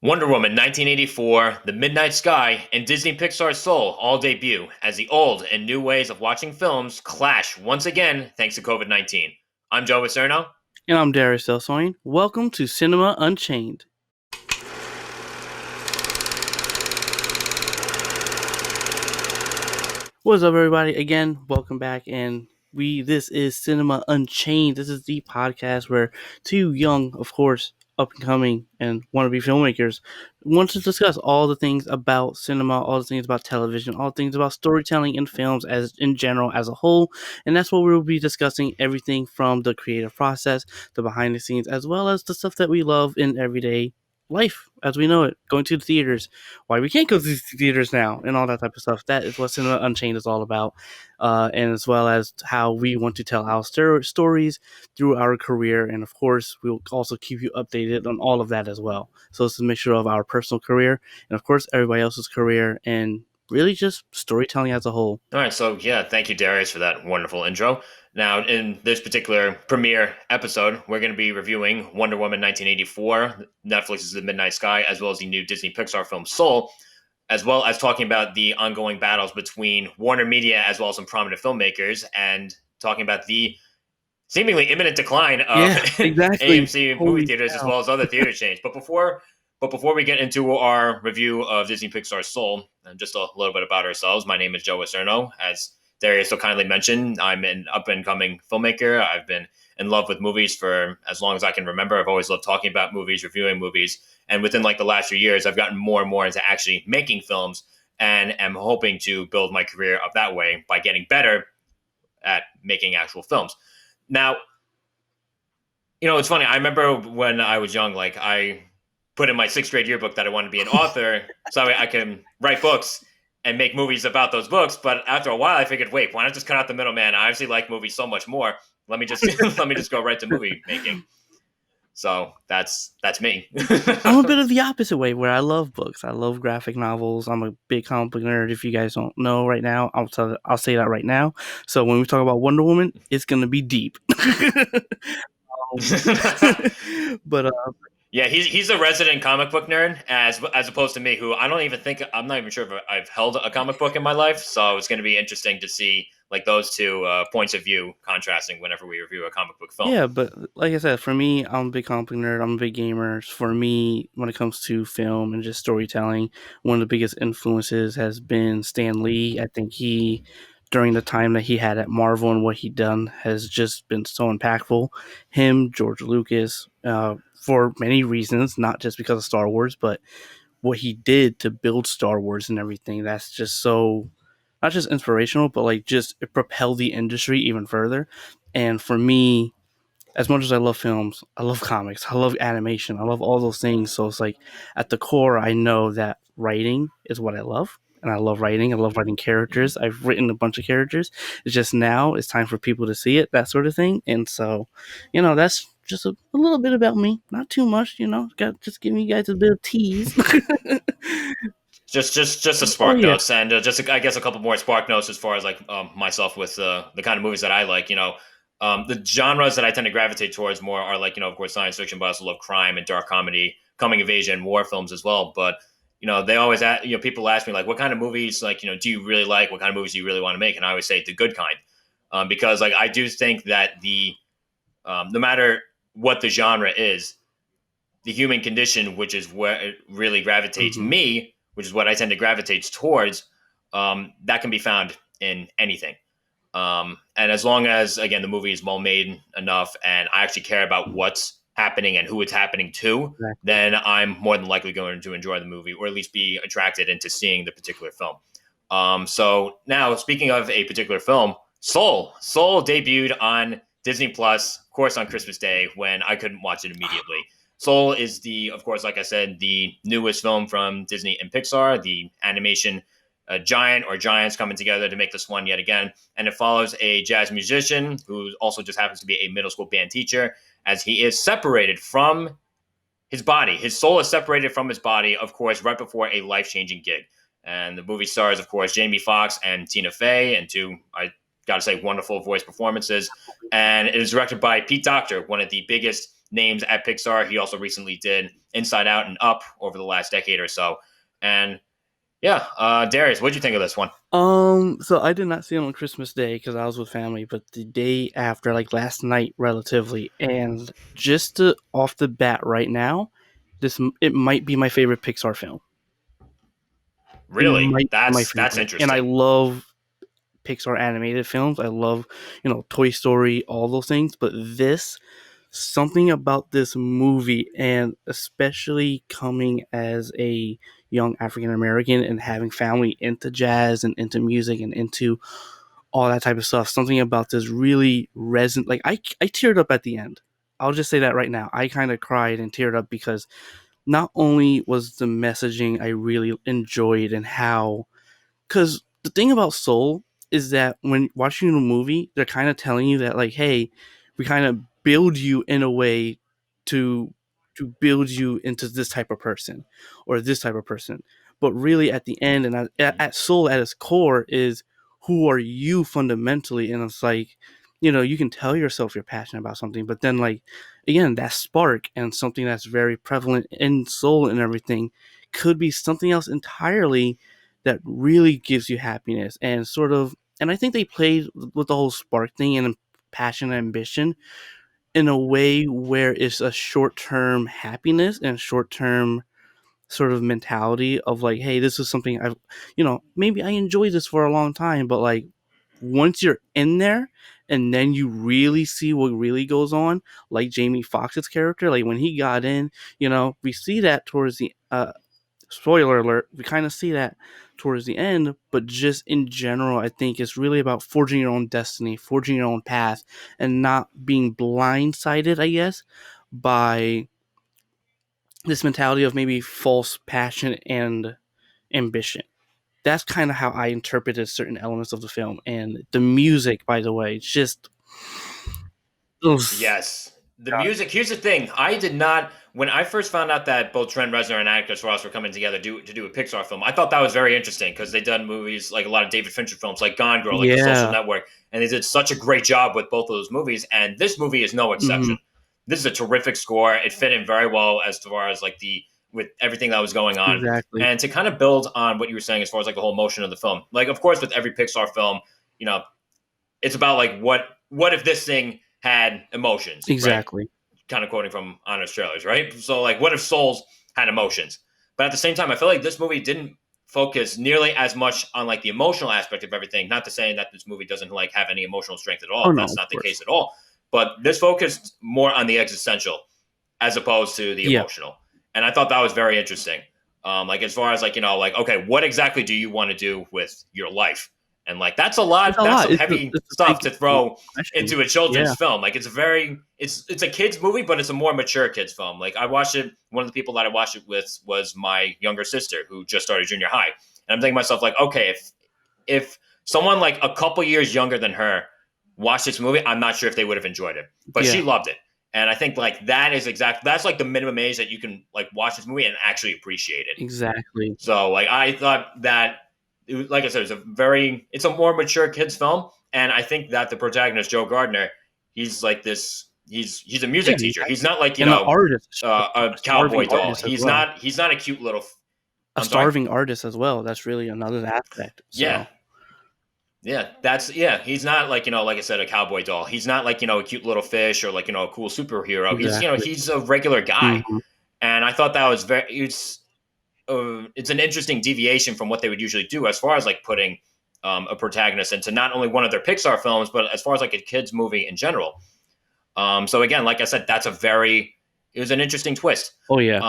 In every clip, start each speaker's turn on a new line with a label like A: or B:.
A: Wonder Woman 1984, The Midnight Sky, and Disney Pixar's Soul all debut as the old and new ways of watching films clash once again thanks to COVID 19. I'm Joe Acierno.
B: And I'm Darius Delsoin. Welcome to Cinema Unchained. What's up, everybody? Again, welcome back. And this is Cinema Unchained. This is the podcast where two young, of course, up and coming and wannabe filmmakers want to discuss all the things about cinema, all the things about television, all the things about storytelling and films as in general as a whole. And that's what we'll be discussing, everything from the creative process, the behind the scenes, as well as the stuff that we love in everyday life as we know it, going to the theaters, why we can't go to the theaters now, and all that type of stuff. That is what Cinema Unchained is all about, and as well as how we want to tell our stories through our career. And of course, we'll also keep you updated on all of that as well. So it's a mixture of our personal career and, of course, everybody else's career, and really just storytelling as a whole.
A: All right, so yeah, thank you, Darius, for that wonderful intro. Now, in this particular premiere episode, we're going to be reviewing Wonder Woman 1984, Netflix's The Midnight Sky, as well as the new Disney Pixar film Soul, as well as talking about the ongoing battles between Warner Media as well as some prominent filmmakers, and talking about the seemingly imminent decline of
B: Yeah, exactly.
A: AMC movie
B: Holy
A: theaters as
B: cow.
A: well as other theater chains. But before we get into our review of Disney Pixar's Soul, and just a little bit about ourselves, my name is Joe Acierno. As Darius so kindly mentioned, I'm an up and coming filmmaker. I've been in love with movies for as long as I can remember. I've always loved talking about movies, reviewing movies, and within like the last few years, I've gotten more and more into actually making films, and am hoping to build my career up that way by getting better at making actual films. Now, it's funny. I remember when I was young, like I put in my sixth grade yearbook that I wanted to be an author so I can write books and make movies about those books. But after a while, I figured, wait, why not just cut out the middleman? I obviously like movies so much more. Let me just let me just go right to movie making. So that's me.
B: I'm a bit of the opposite way where I love books. I love graphic novels. I'm a big comic book nerd. If you guys don't know right now, I'll say that right now. So when we talk about Wonder Woman, it's gonna be deep. But
A: Yeah, he's a resident comic book nerd, as opposed to me, who I'm not even sure if I've held a comic book in my life. So it's going to be interesting to see like those two points of view contrasting whenever we review a comic book film.
B: yeah, but like I said, for me, I'm a big comic book nerd. I'm a big gamer. For me, when it comes to film and just storytelling, one of the biggest influences has been Stan Lee. I think during the time that he had at Marvel and what he done, has just been so impactful. Him, George Lucas, for many reasons, not just because of Star Wars, but what he did to build Star Wars and everything. That's just so not just inspirational, but like just it propelled the industry even further. And for me, as much as I love films, I love comics, I love animation, I love all those things. So it's like at the core, I know that writing is what I love. And I love writing. I love writing characters. I've written a bunch of characters. It's just now it's time for people to see it, that sort of thing. And so, that's just a little bit about me. Not too much, got just giving you guys a bit of tease.
A: Just a
B: Oh,
A: spark
B: yeah.
A: notes, and I guess a couple more spark notes as far as like myself with the kind of movies that I like. The genres that I tend to gravitate towards more are like of course science fiction, but I also love crime and dark comedy, coming of age, and war films as well. But they always people ask me like, what kind of movies like do you really like? What kind of movies do you really want to make? And I always say the good kind, because like I do think that the no matter what the genre is, the human condition, which is where it really gravitates
B: Hmm.
A: me, which is what I tend to gravitate towards, that can be found in anything. And as long as, again, the movie is well made enough and I actually care about what's happening and who it's happening to,
B: Exactly.
A: then I'm more than likely going to enjoy the movie or at least be attracted into seeing the particular film. So now, speaking of a particular film, Soul. Soul debuted on Disney Plus, of course, on Christmas Day when I couldn't watch it immediately. Soul is of course, like I said, the newest film from Disney and Pixar, the animation giant or giants coming together to make this one yet again. And it follows a jazz musician who also just happens to be a middle school band teacher, as he is separated from his body. His soul is separated from his body, of course, right before a life changing gig. And the movie stars, of course, Jamie Foxx and Tina Fey, and two, I got to say, wonderful voice performances. And it is directed by Pete Docter, one of the biggest names at Pixar. He also recently did Inside Out and Up over the last decade or so. And yeah, Darius, what did you think of this one?
B: So I did not see it on Christmas Day because I was with family, but the day after, like last night, relatively, and just off the bat right now, it might be my favorite Pixar film. It
A: Really?
B: might be my
A: That's
B: favorite, and I
A: interesting.
B: love Pixar animated films. I love, Toy Story, all those things, but this something about this movie, and especially coming as a young African American and having family into jazz and into music and into all that type of stuff. Something about this really resonant. Like I teared up at the end. I'll just say that right now. I kind of cried and teared up because not only was the messaging I really enjoyed and how, because the thing about Soul is that when watching the movie, they're kind of telling you that like, hey, we kind of build you in a way to build you into this type of person or this type of person. But really, at the end and at Soul at its core is who are you fundamentally, and it's like, you can tell yourself you're passionate about something, but then like again, that spark and something that's very prevalent in Soul and everything could be something else entirely that really gives you happiness and sort of, and I think they played with the whole spark thing and passion and ambition in a way where it's a short-term happiness and short-term sort of mentality of like, hey, this is something I've, maybe I enjoyed this for a long time, but like once you're in there and then you really see what really goes on, like Jamie Foxx's character, like when he got in, we see that towards the spoiler alert, we kind of see that towards the end, but just in general, I think it's really about forging your own destiny, forging your own path, and not being blindsided, I guess, by this mentality of maybe false passion and ambition. That's kind of how I interpreted certain elements of the film. And the music, by the way, it's just. Oof.
A: Yes. The music. Here's the thing. I did not. When I first found out that both Trent Reznor and Atticus Ross were coming together to do a Pixar film, I thought that was very interesting because they've done movies like a lot of David Fincher films, like Gone Girl, like The Social
B: Yeah.
A: Network, and they did such a great job with both of those movies. And this movie is no
B: Hmm.
A: exception. This is a terrific score. It fit in very well as far as like the with everything that was going on.
B: Exactly.
A: And to kind of build on what you were saying as far as like the whole motion of the film, like of course with every Pixar film, you know, it's about like what if this thing had emotions, right?
B: Exactly.
A: Kind of quoting from Honest Trailers, right? So like, what if Souls had emotions? But at the same time, I feel like this movie didn't focus nearly as much on like the emotional aspect of everything. Not to say that this movie doesn't like have any emotional strength at
B: Oh,
A: all.
B: no,
A: That's
B: of
A: not the
B: course.
A: case at all. But this focused more on the existential as opposed to the
B: Yeah.
A: emotional, and I thought that was very interesting. Like as far as like like okay, what exactly do you want to do with your life? And like that's a
B: It's
A: lot.
B: a
A: That's
B: lot.
A: some
B: It's
A: heavy
B: a
A: stuff
B: big
A: to throw
B: question.
A: into a
B: Yeah.
A: children's film. Like it's a very it's a kids movie, but it's a more mature kids film. Like I watched it. One of the people that I watched it with was my younger sister who just started junior high, and I'm thinking to myself like, okay, if someone like a couple years younger than her watched this movie, I'm not sure if they would have enjoyed it, but she
B: Yeah.
A: loved it. And I think like that's like the minimum age that you can like watch this movie and actually appreciate it.
B: Exactly.
A: So like I thought that it was, like I said, it's a more mature kids film, and I think that the protagonist Joe Gardner, he's like this. He's a
B: Yeah,
A: music teacher. He's not like
B: and an artist,
A: a
B: a starving
A: cowboy doll.
B: artist as well.
A: He's not a cute little.
B: A
A: I'm sorry.
B: starving artist as well. That's really another aspect.
A: Yeah,
B: So
A: yeah. He's not like like I said, a cowboy doll. He's not like a cute little fish or like a cool superhero. He's
B: exactly.
A: he's a regular guy,
B: Hmm.
A: and I thought that was very. It's an interesting deviation from what they would usually do as far as like putting a protagonist into not only one of their Pixar films, but as far as like a kids movie in general. So again, like I said, it was an interesting twist.
B: Oh yeah.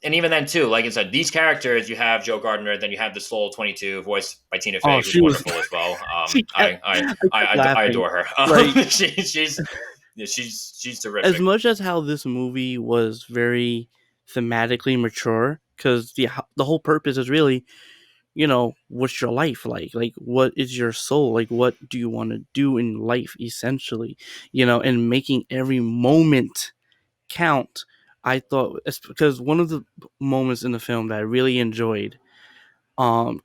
A: And even then too, like I said, these characters, you have Joe Gardner, then you have the Soul 22, voiced by Tina
B: Oh,
A: Fey, who's
B: she was.
A: wonderful as well.
B: I kept
A: I
B: laughing.
A: adore her.
B: Like
A: She's
B: as
A: terrific.
B: much as how this movie was very thematically mature, because the whole purpose is really, what's your life like? Like, what is your soul? Like, what do you want to do in life, essentially? And making every moment count. I thought it's because one of the moments in the film that I really enjoyed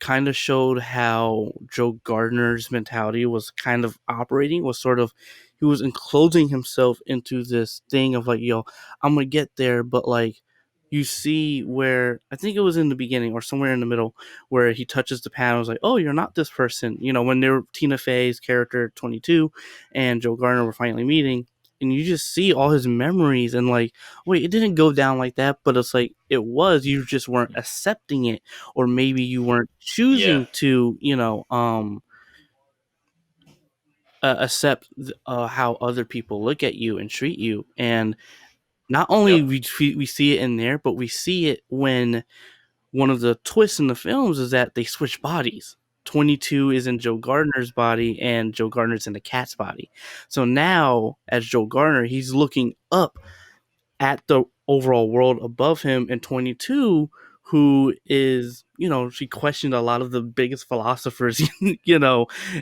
B: kind of showed how Joe Gardner's mentality was kind of operating, was sort of he was enclosing himself into this thing of like, yo, I'm gonna get there, but like you see where I think it was in the beginning or somewhere in the middle where he touches the panel, was like, oh, you're not this person. You know, when they're Tina Fey's character 22 and Joe Gardner were finally meeting, and you just see all his memories and like, wait, it didn't go down like that, but it's like it was, you just weren't accepting it, or maybe you weren't
A: Yeah.
B: choosing to, accept how other people look at you and treat you. And not only
A: Yep.
B: we see it in there, but we see it when one of the twists in the films is that they switch bodies. 22 is in Joe Gardner's body and Joe Gardner's in the cat's body. So now, as Joe Gardner, he's looking up at the overall world above him, and 22, who is, she questioned a lot of the biggest philosophers,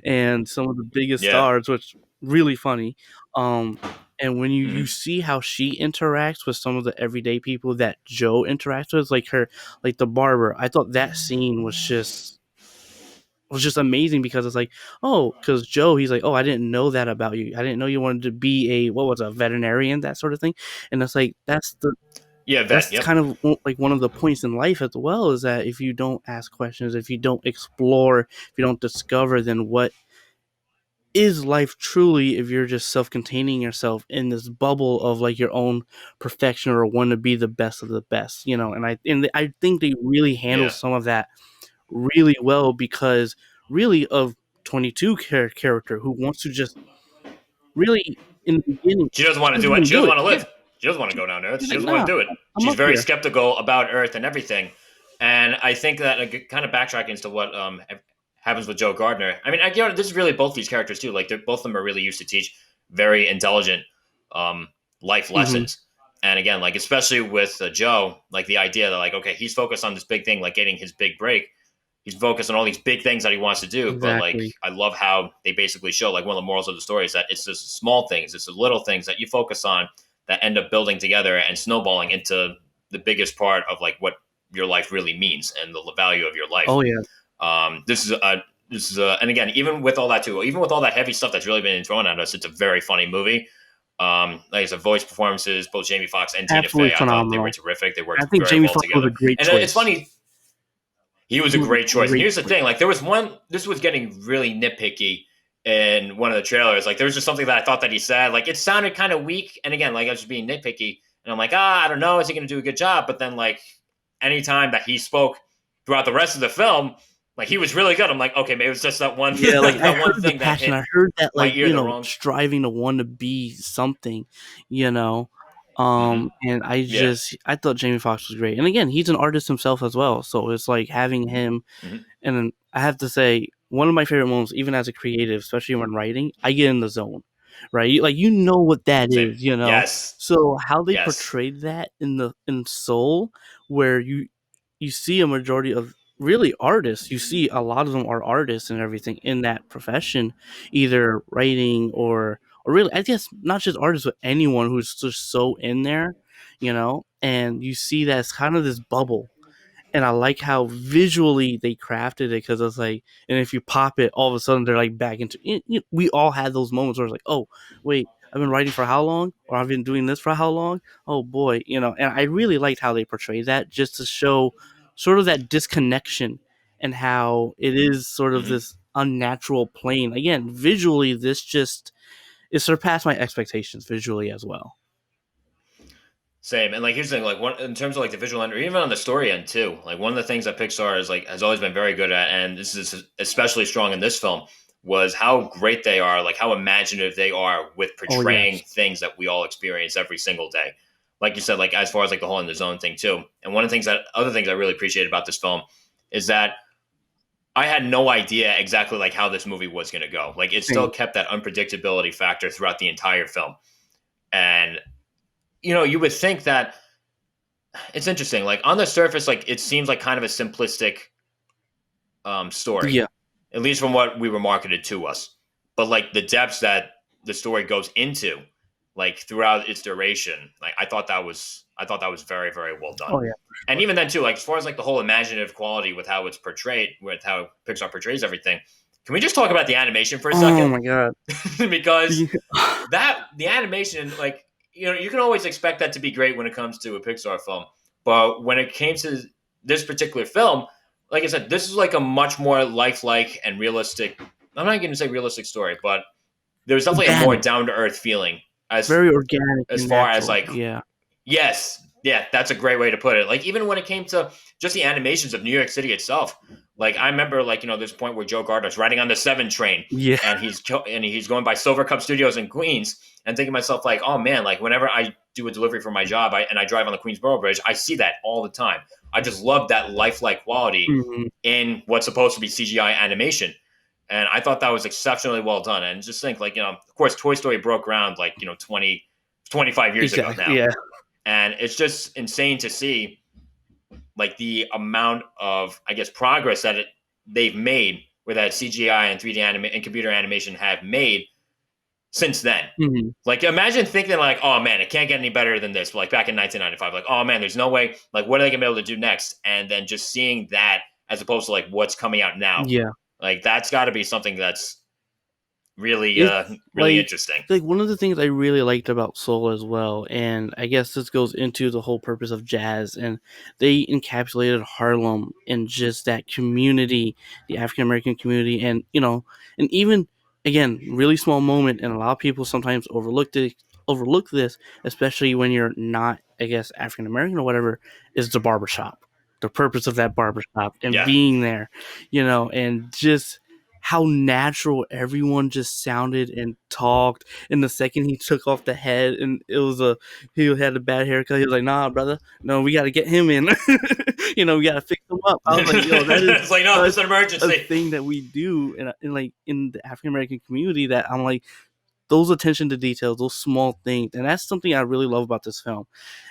B: and some of the biggest
A: Yeah.
B: stars, which really funny. um and when you
A: Hmm.
B: see how she interacts with some of the everyday people that Joe interacts with, like her, like the barber, I thought that scene was just amazing, because it's like, oh, because Joe, he's like, oh, I didn't know that about you. I didn't know you wanted to be a, what was it, a veterinarian, that sort of thing. And it's like,
A: Yeah. Vet.
B: that's
A: Yep.
B: kind of like one of the points in life as well, is that if you don't ask questions, if you don't explore, if you don't discover, then what is life truly if you're just self-containing yourself in this bubble of like your own perfection or want to be the best of the best, and I think they really handle
A: Yeah.
B: some of that really well, because really of 22 character who wants to just really, in the beginning,
A: She doesn't want to do
B: doesn't
A: it.
B: even
A: She
B: do
A: doesn't
B: it.
A: want to
B: Yeah,
A: live. She doesn't want to go down to Earth.
B: he's
A: She
B: like,
A: doesn't want
B: nah,
A: to do it.
B: I'm
A: She's
B: up
A: very
B: here.
A: skeptical about Earth and everything. And I think that kind of backtracking into what happens with Joe Gardner. I mean, this is really both these characters too. Like, both of them are really used to teach very intelligent um, life
B: Hmm.
A: lessons. And again, like especially with Joe, like the idea that like okay, he's focused on this big thing, like getting his big break. He's focused on all these big things that he wants to do. But like,
B: Exactly.
A: I love how they basically show like one of the morals of the story is that it's the small things, it's the little things that you focus on that end up building together and snowballing into the biggest part of like what your life really means and the value of your life.
B: Oh yeah.
A: And again, even with all that too, even with all that heavy stuff that's really been thrown at us, it's a very funny movie. Like I said, voice performances, both Jamie Foxx and Tina
B: Absolutely
A: Fey, I thought they were
B: phenomenal.
A: terrific. They
B: I
A: worked
B: think
A: very
B: Jamie
A: well
B: Foxx was
A: together.
B: a great
A: And it's
B: choice.
A: funny, he was
B: He
A: a
B: was a
A: great choice. And
B: great
A: here's the
B: choice.
A: thing: like, there was one. This was getting really nitpicky in one of the trailers. Like, there was just something that I thought that he said. Like, it sounded kind of weak. And again, like I was just being nitpicky. And I'm like, I don't know. Is he going to do a good job? But then, like, anytime that he spoke throughout the rest of the film, like he was really good. I'm like, okay, maybe it was just that one
B: Yeah, like I
A: that one
B: heard the
A: thing that
B: passion.
A: hit
B: I heard that,
A: my
B: like,
A: ear the wrong.
B: striving to want to be something, you know.
A: Mm-hmm.
B: And
A: Yeah.
B: I thought Jamie Foxx was great. And again, he's an artist himself as well. So it's like having him.
A: Mm-hmm.
B: And then I have to say, one of my favorite moments, even as a creative, especially when writing, I get in the zone, right? Like, what that
A: Same.
B: is, you know.
A: Yes.
B: So how they
A: Yes.
B: portrayed that in Soul, where you see a majority of really artists, you see a lot of them are artists and everything in that profession, either writing or really, I guess not just artists, but anyone who's just so in there, and you see that it's kind of this bubble. And I like how visually they crafted it, because it's like, and if you pop it, all of a sudden they're like back into. We all had those moments where it's like, oh, wait, I've been writing for how long, or I've been doing this for how long? Oh boy, And I really liked how they portrayed that, just to show sort of that disconnection, and how it is sort of
A: Mm-hmm.
B: this unnatural plane. Again, visually, this just it surpassed my expectations visually as well.
A: Same. And like here's the thing, like one in terms of like the visual end or even on the story end too. Like one of the things that Pixar is like has always been very good at, and this is especially strong in this film, was how great they are, like how imaginative they are with
B: Oh
A: portraying
B: yes,
A: things that we all experience every single day. Like you said, like as far as like the whole in the zone thing too. And one of the things that other things I really appreciate about this film is that I had no idea exactly like how this movie was gonna go. Like it still
B: same.
A: kept that unpredictability factor throughout the entire film. And you would think that it's interesting. Like on the surface, like it seems like kind of a simplistic story,
B: Yeah,
A: at least from what we were marketed to us. But like the depths that the story goes into, like throughout its duration. Like I thought that was very very well done.
B: Oh yeah,
A: And
B: for
A: even then too, like as far as like the whole imaginative quality with how it's portrayed, with how Pixar portrays everything, can we just talk about the animation for a
B: sure. Oh
A: second?
B: my god.
A: Because
B: The
A: that the animation, like you can always expect that to be great when it comes to a Pixar film, but when it came to this particular film, like I said, this is like a much more lifelike and realistic. I'm not going to say realistic story, but there's definitely a more
B: organic,
A: down to earth feeling
B: very organic
A: as
B: and
A: far as
B: natural.
A: like
B: Yeah.
A: yes, yeah, that's a great way to put it. Like even when it came to just the animations of New York City itself, like I remember, like there's a point where Joe Gardner's riding on the 7 train,
B: Yeah.
A: and he's going by Silver Cup Studios in Queens, and thinking to myself like, oh man, like whenever I do a delivery for my job, and I drive on the Queensboro Bridge, I see that all the time. I just love that lifelike quality
B: Mhm.
A: in what's supposed to be CGI animation. And I thought that was exceptionally well done. And just think, like, of course, Toy Story broke ground like, 25 years ago
B: Exactly.
A: now,
B: Yeah.
A: and it's just insane to see like the amount of, I guess, progress that they've made with that CGI and 3D and computer animation have made since then.
B: Mhm.
A: Like imagine thinking like, oh man, it can't get any better than this. Like back in 1995, like, oh man, there's no way. Like, what are they gonna be able to do next? And then just seeing that as opposed to like what's coming out now,
B: Yeah.
A: like that's got to be something that's really,
B: It's
A: really
B: like
A: interesting.
B: one of the things I really liked about Soul as well, and I guess this goes into the whole purpose of jazz, and they encapsulated Harlem in just that community, the African American community, and and even again, really small moment, and a lot of people sometimes overlook this, especially when you're not, I guess, African American or whatever, is the barbershop. The purpose of that barbershop and
A: Yeah.
B: being there, and just how natural everyone just sounded and talked. And the second he took off the head and he had a bad haircut, he was like, "Nah, brother, no, we got to get him in. We got to fix him up." I was like, "Yo, that is
A: It's like, no,
B: such
A: it's an
B: a
A: emergency.
B: thing that we do in the African American community." That I'm like, those attention to details, those small things, and that's something I really love about this film.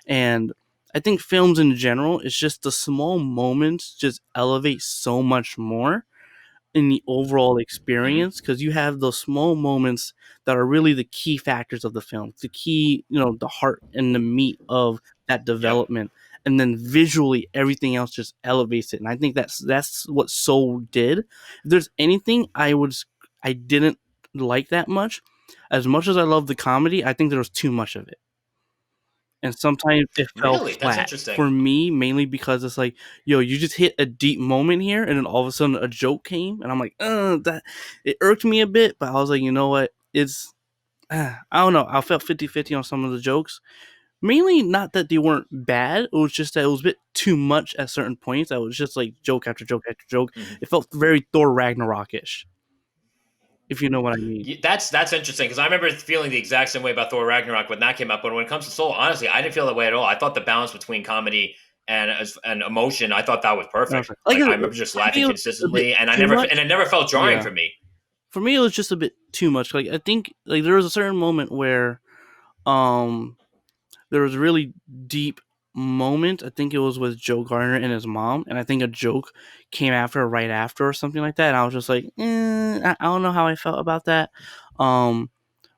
B: And I think films in general, it's just the small moments just elevate so much more in the overall
A: Mhm.
B: experience, because you have those small moments that are really the key factors of the film, the key, the heart and the meat of that
A: Yep.
B: development, and then visually everything else just elevates it. And I think that's what Soul did. If there's anything I didn't like that much as I love the comedy, I think there was too much of it, and sometimes it fell
A: Really, that's
B: flat
A: interesting.
B: for me, mainly because it's like, yo, you just hit a deep moment here, and then all of a sudden a joke came, and I'm like, that it irked me a bit, but I was like, you know what, I don't know, I felt 50-50 on some of the jokes, mainly not that they weren't bad, it was just that it was a bit too much at certain points. I was just like joke after joke after joke.
A: Mhm.
B: It felt very Thor Ragnarok-ish, if you know what I mean.
A: That's interesting because I remember feeling the exact same way about Thor Ragnarok when that came out. But when it comes to Soul, honestly, I didn't feel that way at all. I thought the balance between comedy and emotion, I thought that was perfect.
B: Okay. Like
A: Like
B: I
A: I
B: said,
A: remember just
B: for me
A: laughing
B: it was a bit
A: consistently, and
B: too much.
A: it never felt jarring
B: Yeah,
A: for me.
B: for me it was just a bit too much. Like I think like there was a certain moment where um there was a really deep moment. I think it was with Joe Garner and his mom, and I think a joke came after or right after or something like that. And I was just like, I don't know how I felt about that. Um,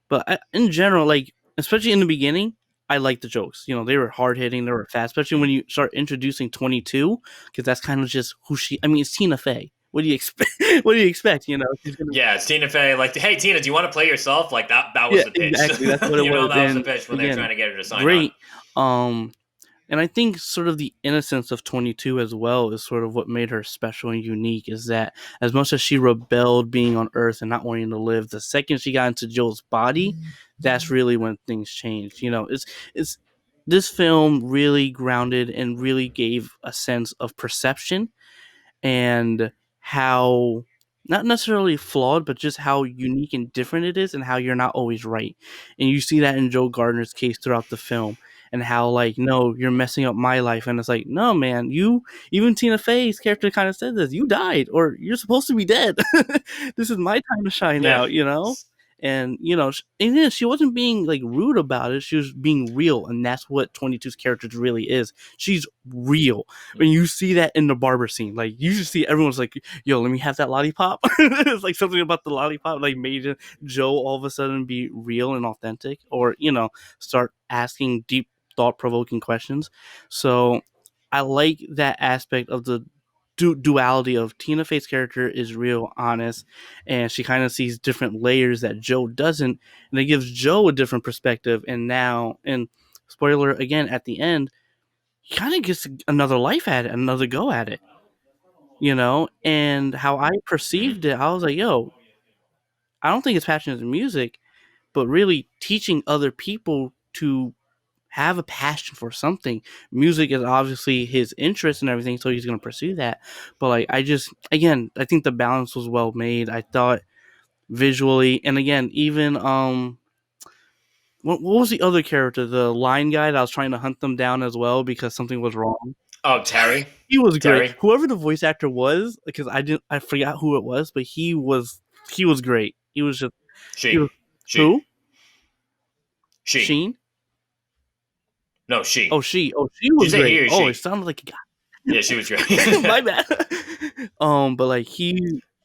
B: but in general, like especially in the beginning, I liked the jokes. They were hard hitting, they were fast. Especially when
A: Mhm.
B: you start introducing 22, because that's kind of just who she. I mean, it's Tina Fey. What do you expect? What do you expect? She's gonna.
A: Yeah, it's Tina Fey. Like, hey Tina, do you want to play yourself? Like that was
B: Yeah,
A: the pitch.
B: exactly. That's what it was.
A: That was the
B: And
A: pitch when they were trying
B: again,
A: to get her to sign on.
B: great. Um, and I think sort of the innocence of 22 as well is sort of what made her special and unique. Is that as much as she rebelled being on Earth and not wanting to live, the second she got into Joe's body, that's really when things changed. It's this film really grounded and really gave a sense of perception and how not necessarily flawed, but just how unique and different it is, and how you're not always right. And you see that in Joe Gardner's case throughout the film, and how like, no, you're messing up my life, and it's like, no, man, you even Tina Fey's character kind of said this: you died, or you're supposed to be dead. This is my time to shine
A: Yeah.
B: out. And and then she wasn't being like rude about it. She was being real, and that's what 22's character really is. She's real. When you see that in the barber scene, like you just see everyone's like, "Yo, let me have that lollipop." It's like something about the lollipop like made Joe all of a sudden be real and authentic, or start asking deep, thought-provoking questions. So I like that aspect of the duality of Tina Fey's character is real, honest, and she kind of sees different layers that Joe doesn't, and it gives Joe a different perspective. And now, and spoiler again, at the end, he kind of gets another life at it, another go at it, And how I
A: Mm-hmm.
B: perceived it, I was like, yo, I don't think it's passion in music, but really teaching other people to have a passion for something. Music is obviously his interest and everything, so he's going to pursue that. But like, I think the balance was well made. I thought visually, and again, even what was the other character, the line guy that was trying to hunt them down as well because something was wrong.
A: Oh, Terry.
B: He was great.
A: Terry.
B: Whoever the voice actor was, because I forgot who it was, but he was great. He
A: She.
B: was
A: She.
B: who?
A: She.
B: Sheen?
A: No,
B: Oh,
A: she.
B: she
A: Did you
B: was
A: say he
B: great.
A: or
B: Oh, it
A: she?
B: sounded like a
A: Yeah, she was great.
B: guy. My bad. But like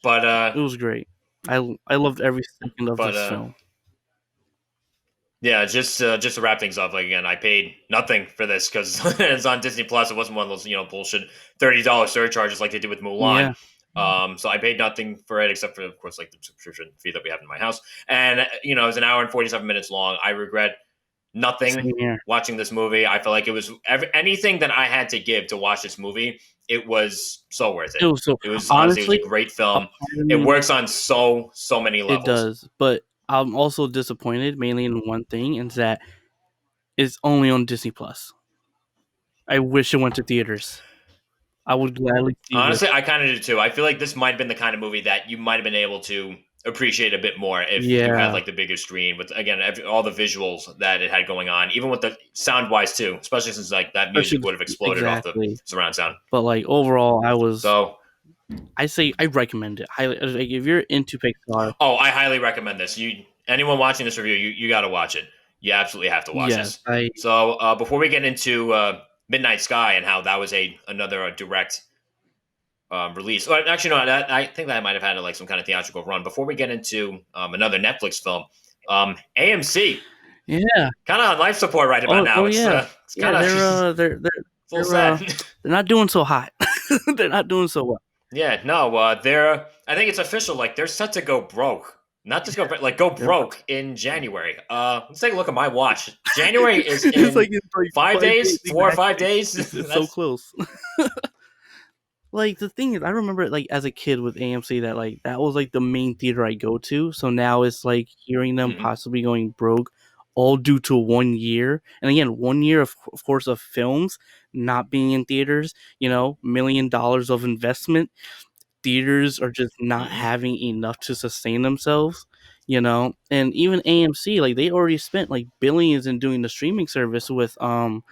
A: but
B: it was great. I loved every second of
A: but
B: this film.
A: yeah, just to wrap things up. Like again, I paid nothing for this because it's on Disney Plus. It wasn't one of those bullshit $30 surcharges like they did with Mulan.
B: Yeah,
A: So I paid nothing for it except for, of course, like the subscription fee that we have in my house. And it was an hour and 47 minutes long. I regret nothing
B: same here.
A: watching this movie. I feel like it was anything that I had to give to watch this movie. It was so worth it.
B: It was so
A: It was honestly, it was
B: honestly
A: a great
B: a
A: film.
B: part of
A: It
B: me,
A: works on so many
B: it
A: levels.
B: does, but I'm also disappointed mainly in one thing, and that it's only on Disney Plus. I wish it went to theaters. I would gladly see it.
A: Honestly, I kind of do too. I feel like this might have been the kind of movie that you might have been able to appreciate a bit more if you had
B: Yeah,
A: like the bigger screen with again all the visuals that it had going on, even with the sound wise too. Especially since like that music
B: especially
A: would have exploded off the
B: exactly.
A: surround sound.
B: But like overall,
A: So,
B: I say I recommend it highly. Like, if you're into Pixar,
A: oh, I highly recommend this. Anyone watching this review, you got to watch it. You absolutely have to watch
B: yes,
A: this.
B: I
A: So, before we get into Midnight Sky and how that was another direct release. Well, actually, no. I think that might have had like some kind of theatrical run. Before we get into another Netflix film, AMC
B: yeah.
A: kind of on life support right about
B: Oh
A: now.
B: yeah,
A: It's
B: yeah.
A: kind of it's a little
B: They're
A: sad.
B: they're not doing so hot. They're not doing so well.
A: Yeah, no. They're I think it's official. Like they're set to go broke. Not just go
B: They're
A: broke in January. Let's take a look at my watch. January is
B: it's
A: in
B: like
A: 5 days,
B: days
A: 4 or 5
B: exactly.
A: days.
B: It's so
A: That's
B: close. Like the thing is, I remember like as a kid with AMC that like that was like the main theater I go to. So now it's like hearing them
A: mhm,
B: possibly going broke, all due to 1 year. And again, 1 year of course of films not being in theaters. $1 million of investment. Theaters are just not
A: mhm,
B: having enough to sustain themselves. And even AMC, like they already spent like billions in doing the streaming service with that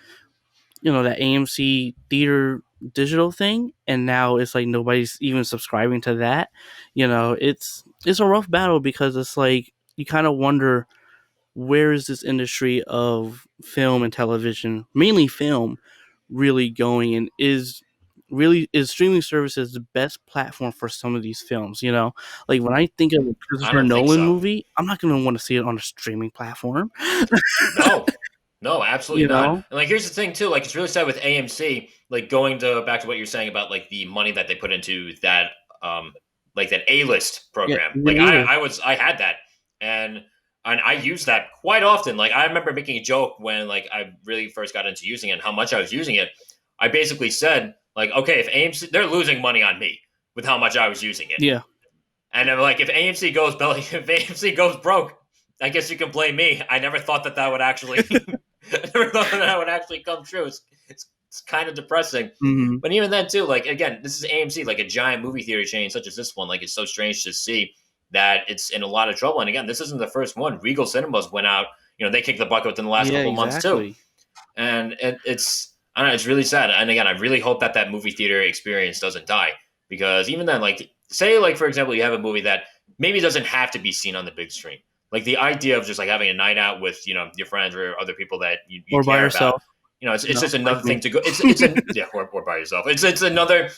B: AMC theater digital thing, and now it's like nobody's even subscribing to that. It's a rough battle because it's like you kind of wonder where is this industry of film and television, mainly film, really going, and is streaming services the best platform for some of these films? Like when I think of a
A: I
B: Christopher
A: don't think
B: Nolan
A: so.
B: movie, I'm not going to want to see it on a streaming platform.
A: No, no, absolutely
B: you
A: not.
B: know
A: And like, here's the thing too. Like, it's really sad with AMC. Like, going to back to what you're saying about like the money that they put into that, like that A-list
B: yeah,
A: program. Like,
B: even A-list.
A: I had that, and I used that quite often. Like, I remember making a joke when like I really first got into using it, and how much I was using it. I basically said like, okay, if AMC, they're losing money on me with how much I was using it.
B: Yeah.
A: And I'm like, if AMC goes belly, if AMC goes broke, I guess you can blame me. I never thought that would actually, I never thought that would actually come true. It's kind of depressing.
B: Mhm.
A: But even then, too, like again, this is AMC, like a giant movie theater chain such as this one. Like it's so strange to see that it's in a lot of trouble. And again, this isn't the first one. Regal Cinemas went out. They kicked the bucket within the last
B: Yeah,
A: couple of months too.
B: exactly.
A: And it's I don't know, it's really sad. And again, I really hope that movie theater experience doesn't die because even then, like say like for example, you have a movie that maybe doesn't have to be seen on the big screen. like the idea of just like having a night out with your friends or other people that you
B: Or by
A: care about.
B: yourself,
A: It's just
B: like
A: another
B: me.
A: thing to go. It's an yeah, or by yourself. It's another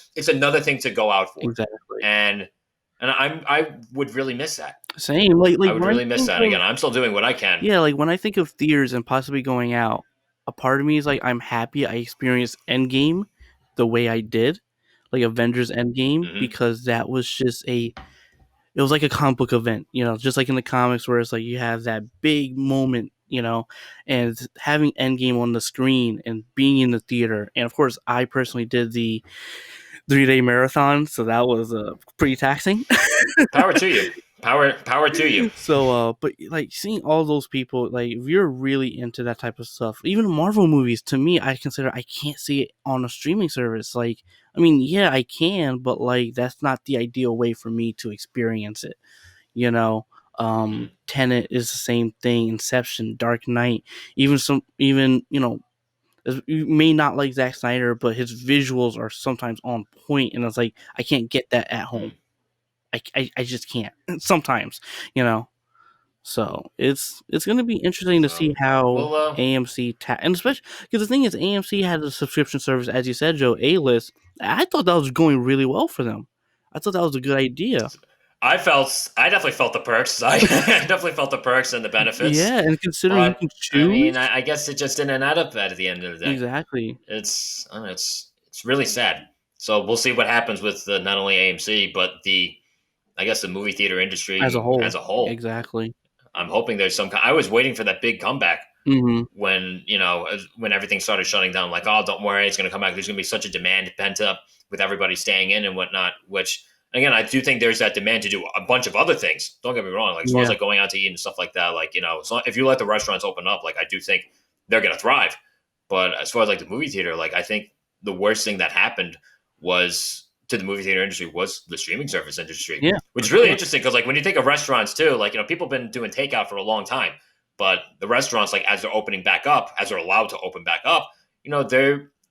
A: thing to go out for,
B: Exactly.
A: and I would really miss that.
B: Same.
A: I
B: Like
A: would
B: when I
A: really miss
B: think
A: that.
B: of
A: Again, I'm still doing what I can.
B: yeah, like when I think of theaters and possibly going out, a part of me is like I'm happy I experienced Endgame the way I did, like Avengers Endgame,
A: Hmm.
B: because that was just a it was like a comic book event, just like in the comics where it's like you have that big moment, and having Endgame on the screen and being in the theater. And of course, I personally did the 3-day marathon, so that was pretty taxing.
A: Power to you. Power to you.
B: So, but like seeing all those people, like if you're really into that type of stuff, even Marvel movies, to me, I consider I can't see it on a streaming service. Like, I mean, yeah, I can, but like that's not the ideal way for me to experience it. You know,
A: Hmm.
B: Tenet is the same thing. Inception, Dark Knight, even you may not like Zack Snyder, but his visuals are sometimes on point, and it's like I can't get that at home. I just can't sometimes, you know. So it's going to be interesting to
A: So,
B: see how
A: well,
B: AMC and especially because the thing is AMC had a subscription service, as you said, Joe, A List. I thought that was going really well for them. I thought that was a good idea.
A: I definitely felt the perks. I definitely felt the perks and the benefits,
B: Yeah, and considering you
A: but
B: can
A: I mean,
B: choose
A: I guess it just didn't add up at the end of the day.
B: exactly
A: It's really sad. So we'll see what happens with not only AMC but I guess the movie theater
B: as a
A: industry
B: whole,
A: as a whole.
B: exactly.
A: I'm hoping there's some kind. I was waiting for that big comeback
B: Hmm.
A: when everything started shutting down. Like, oh, don't worry, it's going to come back. There's going to be such a demand pent up with everybody staying in and whatnot. Which again, I do think there's that demand to do a bunch of other things. Don't get me wrong. Like as far as
B: Yeah,
A: like going out to eat and stuff like that. Like so if you let the restaurants open up, like I do think they're going to thrive. But as far as like the movie theater, like I think the worst thing that happened was to the movie theater industry was the streaming service industry,
B: yeah,
A: which
B: for
A: is really
B: sure.
A: interesting because like when you think of restaurants too, like people have been doing takeout for a long time, but the restaurants like as they're opening back up, as they're allowed to open back up,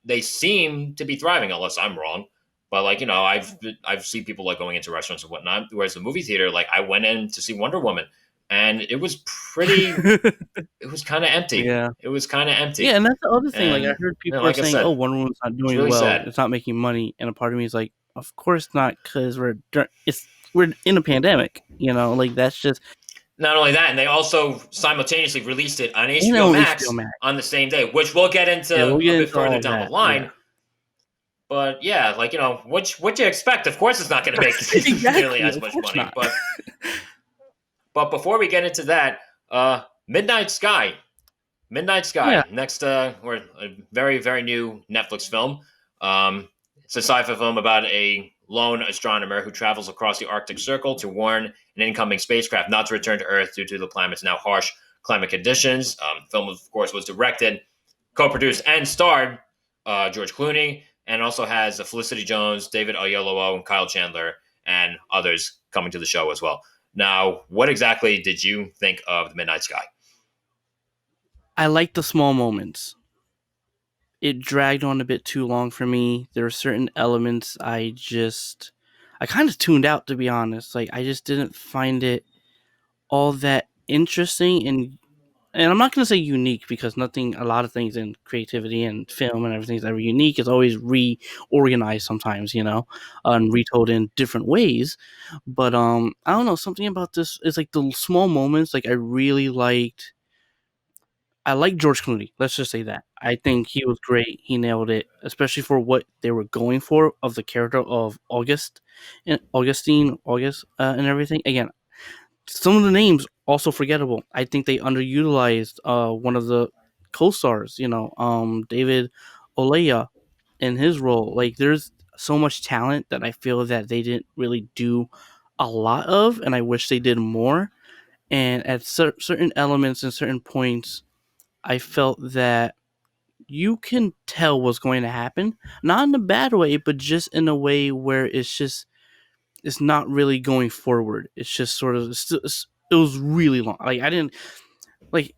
A: they seem to be thriving unless I'm wrong. But like I've seen people like going into restaurants and whatnot, whereas the movie theater, like I went in to see Wonder Woman, and it was kind of empty.
B: Yeah.
A: It was kind of
B: Yeah,
A: empty,
B: and that's the other thing, like, I
A: and
B: heard people are
A: like I
B: saying, "Oh,
A: said,
B: Wonder Woman's not
A: it's
B: doing
A: really
B: well,
A: sad.
B: it's not making money," and a part of me is like, "Of course not, because we're in a pandemic," like, that's just
A: Not only that, and they also simultaneously released it on
B: and
A: HBO
B: on HBO
A: Max
B: Max.
A: on the same day, which we'll get
B: Yeah,
A: into
B: we'll
A: a
B: get
A: bit
B: into
A: further
B: all of
A: down the
B: that, yeah.
A: line. But yeah, like what you expect? Of course, it's not going to make nearly
B: Exactly,
A: as
B: of
A: much
B: course
A: money.
B: not.
A: But before we get into that, Midnight Sky, Midnight
B: Yeah,
A: Sky. Next, we're a very very new Netflix film. It's a sci-fi film about a lone astronomer who travels across the Arctic Circle to warn an incoming spacecraft not to return to Earth due to the planet's now harsh climate conditions. Film, of course, was directed, co-produced, and starred George Clooney, and also has Felicity Jones, David Oyelowo, and Kyle Chandler, and others coming to the show as well. Now, what exactly did you think of The Midnight Sky?
B: I like the small moments. It dragged on a bit too long for me. There were certain elements I kind of tuned out, to be honest. Like, I just didn't find it all that interesting, and I'm not going to say unique because a lot of things in creativity and film and everything is ever unique. It's always reorganized sometimes, and retold in different ways. But I don't know, something about this is like the small moments. Like I like George Clooney. Let's just say that. I think he was great. He nailed it, especially for what they were going for of the character of August, and everything. Again, some of the names also forgettable. I think they underutilized one of the co-stars, David Olaya in his role. Like there's so much talent that I feel that they didn't really do a lot of, and I wish they did more. And at certain elements and certain points, I felt that you can tell what's going to happen, not in a bad way, but just in a way where it's not really going forward. It's just sort of it was really long. Like I didn't like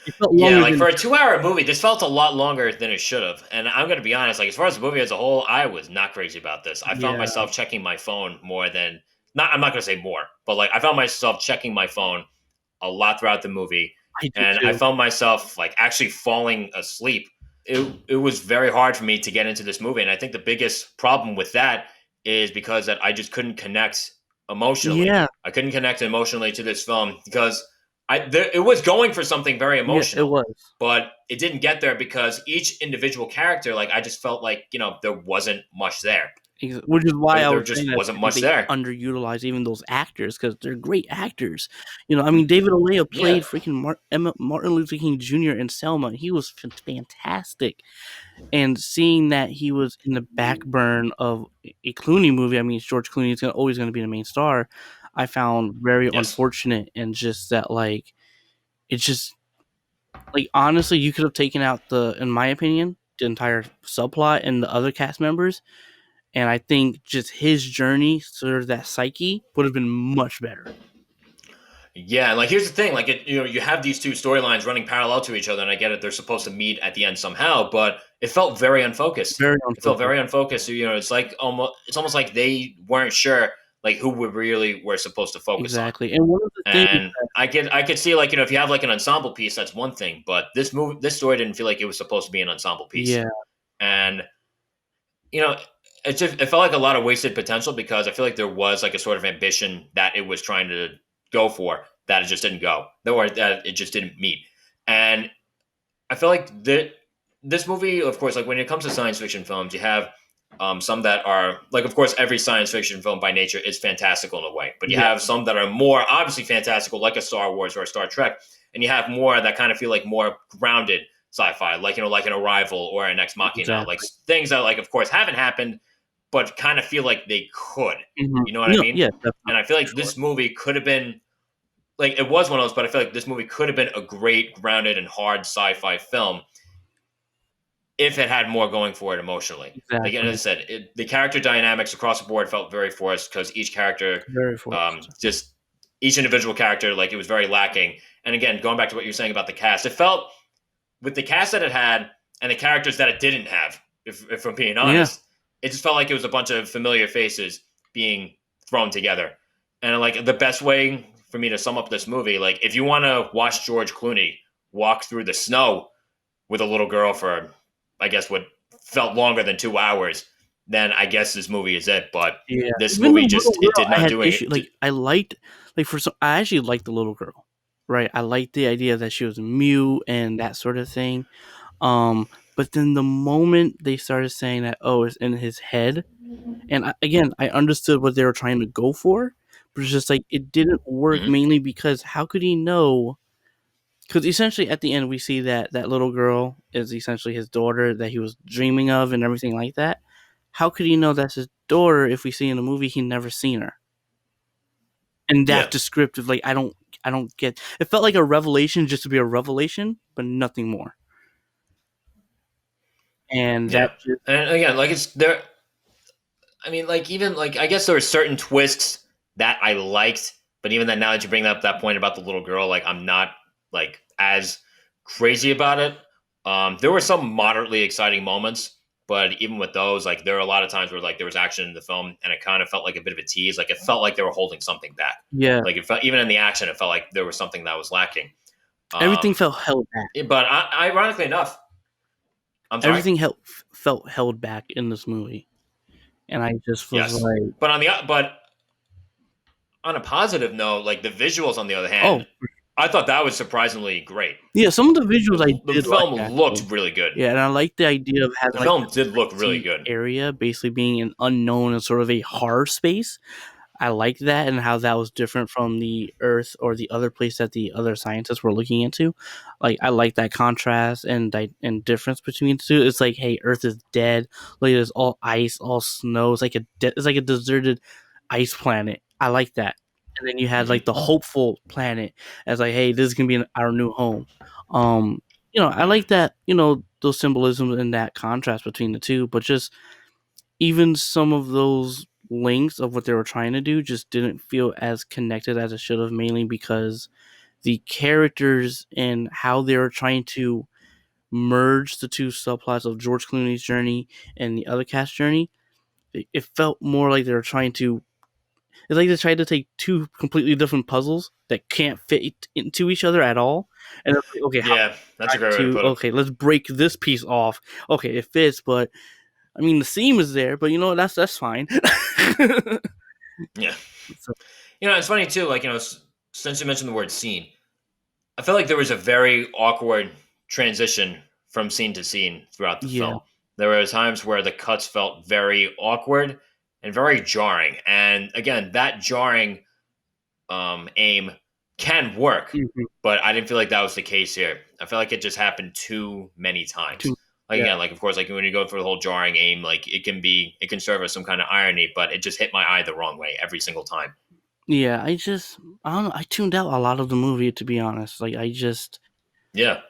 B: it felt
A: Yeah,
B: longer
A: like
B: than
A: for
B: it
A: a
B: should.
A: 2 hour movie, this felt a lot longer than it should have. And I'm gonna be honest, like as far as the movie as a whole, I was not crazy about this. I found
B: Yeah,
A: myself checking my phone more than not. I'm not gonna say more, but like I found myself checking my phone a lot throughout the movie,
B: I did
A: and I
B: too.
A: found myself like actually falling asleep. It was very hard for me to get into this movie, and I think the biggest problem with that is because that I just couldn't connect emotionally.
B: Yeah,
A: I couldn't connect emotionally to this film because it was going for something very
B: yeah, it
A: emotional,
B: was.
A: but it didn't get there because each individual character, like I just felt like there wasn't much there.
B: Which is why I
A: There
B: was saying
A: just
B: that
A: wasn't
B: I think
A: much
B: they
A: there.
B: underutilize even those actors because they're great actors. I mean, David Alea
A: Yeah.
B: played freaking Martin Luther King Jr. in Selma. He was fantastic. And seeing that he was in the backburn of a Clooney movie, I mean, George Clooney is always going to be the main star. I found very
A: Yes.
B: unfortunate, and just that, like, it's just like, honestly, you could have taken out in my opinion, the entire subplot and the other cast members, and I think just his journey, sort of that psyche, would have been much better.
A: Yeah, and like here's the thing, like you have these two storylines running parallel to each other, and I get it, they're supposed to meet at the end somehow, but it felt very unfocused.
B: Very
A: It felt
B: unfocused.
A: very unfocused. So, it's almost like they weren't sure like who we really were supposed to focus on.
B: Exactly. And one of the things
A: And I could see like if you have like an ensemble piece, that's one thing, but this story didn't feel like it was supposed to be an ensemble piece.
B: yeah,
A: And you know, it felt like a lot of wasted potential because I feel like there was like a sort of ambition that it was trying to go for that it just didn't go, or that it just didn't meet. And I feel like this movie, of course, like when it comes to science fiction films, you have some that are like, of course, every science fiction film by nature is fantastical in a way, but you
B: yeah,
A: have some that are more obviously fantastical, like a Star Wars or a Star Trek, and you have more that kind of feel like more grounded sci-fi, like like an Arrival or an Ex Machina, like
B: exactly.
A: things that, like, of course, haven't happened, but kind of feel like they could.
B: Mhm.
A: You know what I
B: No,
A: mean?
B: yeah,
A: And
B: definitely,
A: I feel
B: for
A: like
B: sure.
A: this movie could have been like it was one of those, but I feel like this movie could have been a great grounded and hard sci-fi film if it had more going for it emotionally. Like, as I
B: Exactly.
A: said, the character dynamics across the board felt very forced because each character,
B: Very forced.
A: just each individual character, like it was very lacking. And again, going back to what you were saying about the cast, it felt with the cast that it had and the characters that it didn't have, if I'm being
B: Yeah.
A: honest, it just felt like it was a bunch of familiar faces being thrown together. And like the best way for me to sum up this movie, like if you want to watch George Clooney walk through the snow with a little girl for, I guess, what felt longer than 2 hours, then I guess this movie is it. But
B: Yeah.
A: this
B: Even the
A: movie
B: little
A: just it
B: girl,
A: did
B: I
A: not
B: had
A: do
B: issue
A: it.
B: like, I liked, like, I actually liked the little girl, right? I liked the idea that she was mute and that sort of thing. But then the moment they started saying that, "Oh, it's in his head," and again, I understood what they were trying to go for, but it's just like it didn't work,
A: Mhm.
B: mainly because how could he know? Because essentially, at the end, we see that that little girl is essentially his daughter that he was dreaming of and everything like that. How could he know that's his daughter if we see in the movie he never seen her? And that
A: Yeah,
B: descriptive, like, I don't get. It felt like a revelation just to be a revelation, but nothing more. And that
A: yeah.
B: just
A: And again, like it's there. I mean, like even like I guess there were certain twists that I liked, but even then, now that you bring up that point about the little girl, like I'm not like as crazy about it. There were some moderately exciting moments, but even with those, like there were a lot of times where like there was action in the film, and it kind of felt like a bit of a tease. Like it felt like they were holding something back.
B: yeah,
A: Like it felt, even in the action, it felt like there was something that was lacking.
B: everything
A: Um,
B: felt held back.
A: but ironically enough, I'm sorry.
B: Everything felt held back in this movie, and I just was
A: Yes,
B: like,
A: but on a positive note, like the visuals, on the other hand,
B: "Oh,
A: I thought that was surprisingly great.
B: yeah." Some of the visuals I
A: The
B: did like
A: film looked
B: actually.
A: really good.
B: Yeah, and I like the idea of having
A: The
B: like
A: film
B: this
A: did look really
B: empty
A: good.
B: area, basically being an unknown and sort of a horror space. I like that and how that was different from the Earth or the other place that the other scientists were looking into. Like I like that contrast and difference between the two. It's like, hey, Earth is dead. Like there's all ice, all snow. It's like it's like a deserted ice planet. I like that. And then you had like
A: Hmm.
B: the hopeful planet as like, hey, this is gonna be our new home. Um, I like
A: Hmm.
B: that. Those symbolisms and that contrast between the two, but just even some of those links of what they were trying to do just didn't feel as connected as it should have, mainly because the characters and how they were trying to merge the two subplots of George Clooney's journey and the other cast journey, it felt more like they were trying to it's like they tried to take two completely different puzzles that can't fit into each other at all, and it's like, okay, how
A: Yeah, that's a
B: trying
A: great way to
B: to
A: put it.
B: okay, let's break this piece off. Okay, it fits, but I mean the seam is there, but that's fine.
A: Yeah.
B: So,
A: It's funny too. Like, since you mentioned the word scene, I feel like there was a very awkward transition from scene to scene throughout the
B: yeah.
A: film. There were times where the cuts felt very awkward and very jarring. And again, that jarring aim can work,
B: Mhm.
A: but I didn't feel like that was the case here. I feel like it just happened too many times.
B: Too,
A: Like
B: yeah.
A: again, like of course, like when you go for the whole jarring aim, like it can serve as some kind of irony, but it just hit my eye the wrong way every single time.
B: Yeah, I don't know, I tuned out a lot of the movie, to be honest. Like,
A: Yeah,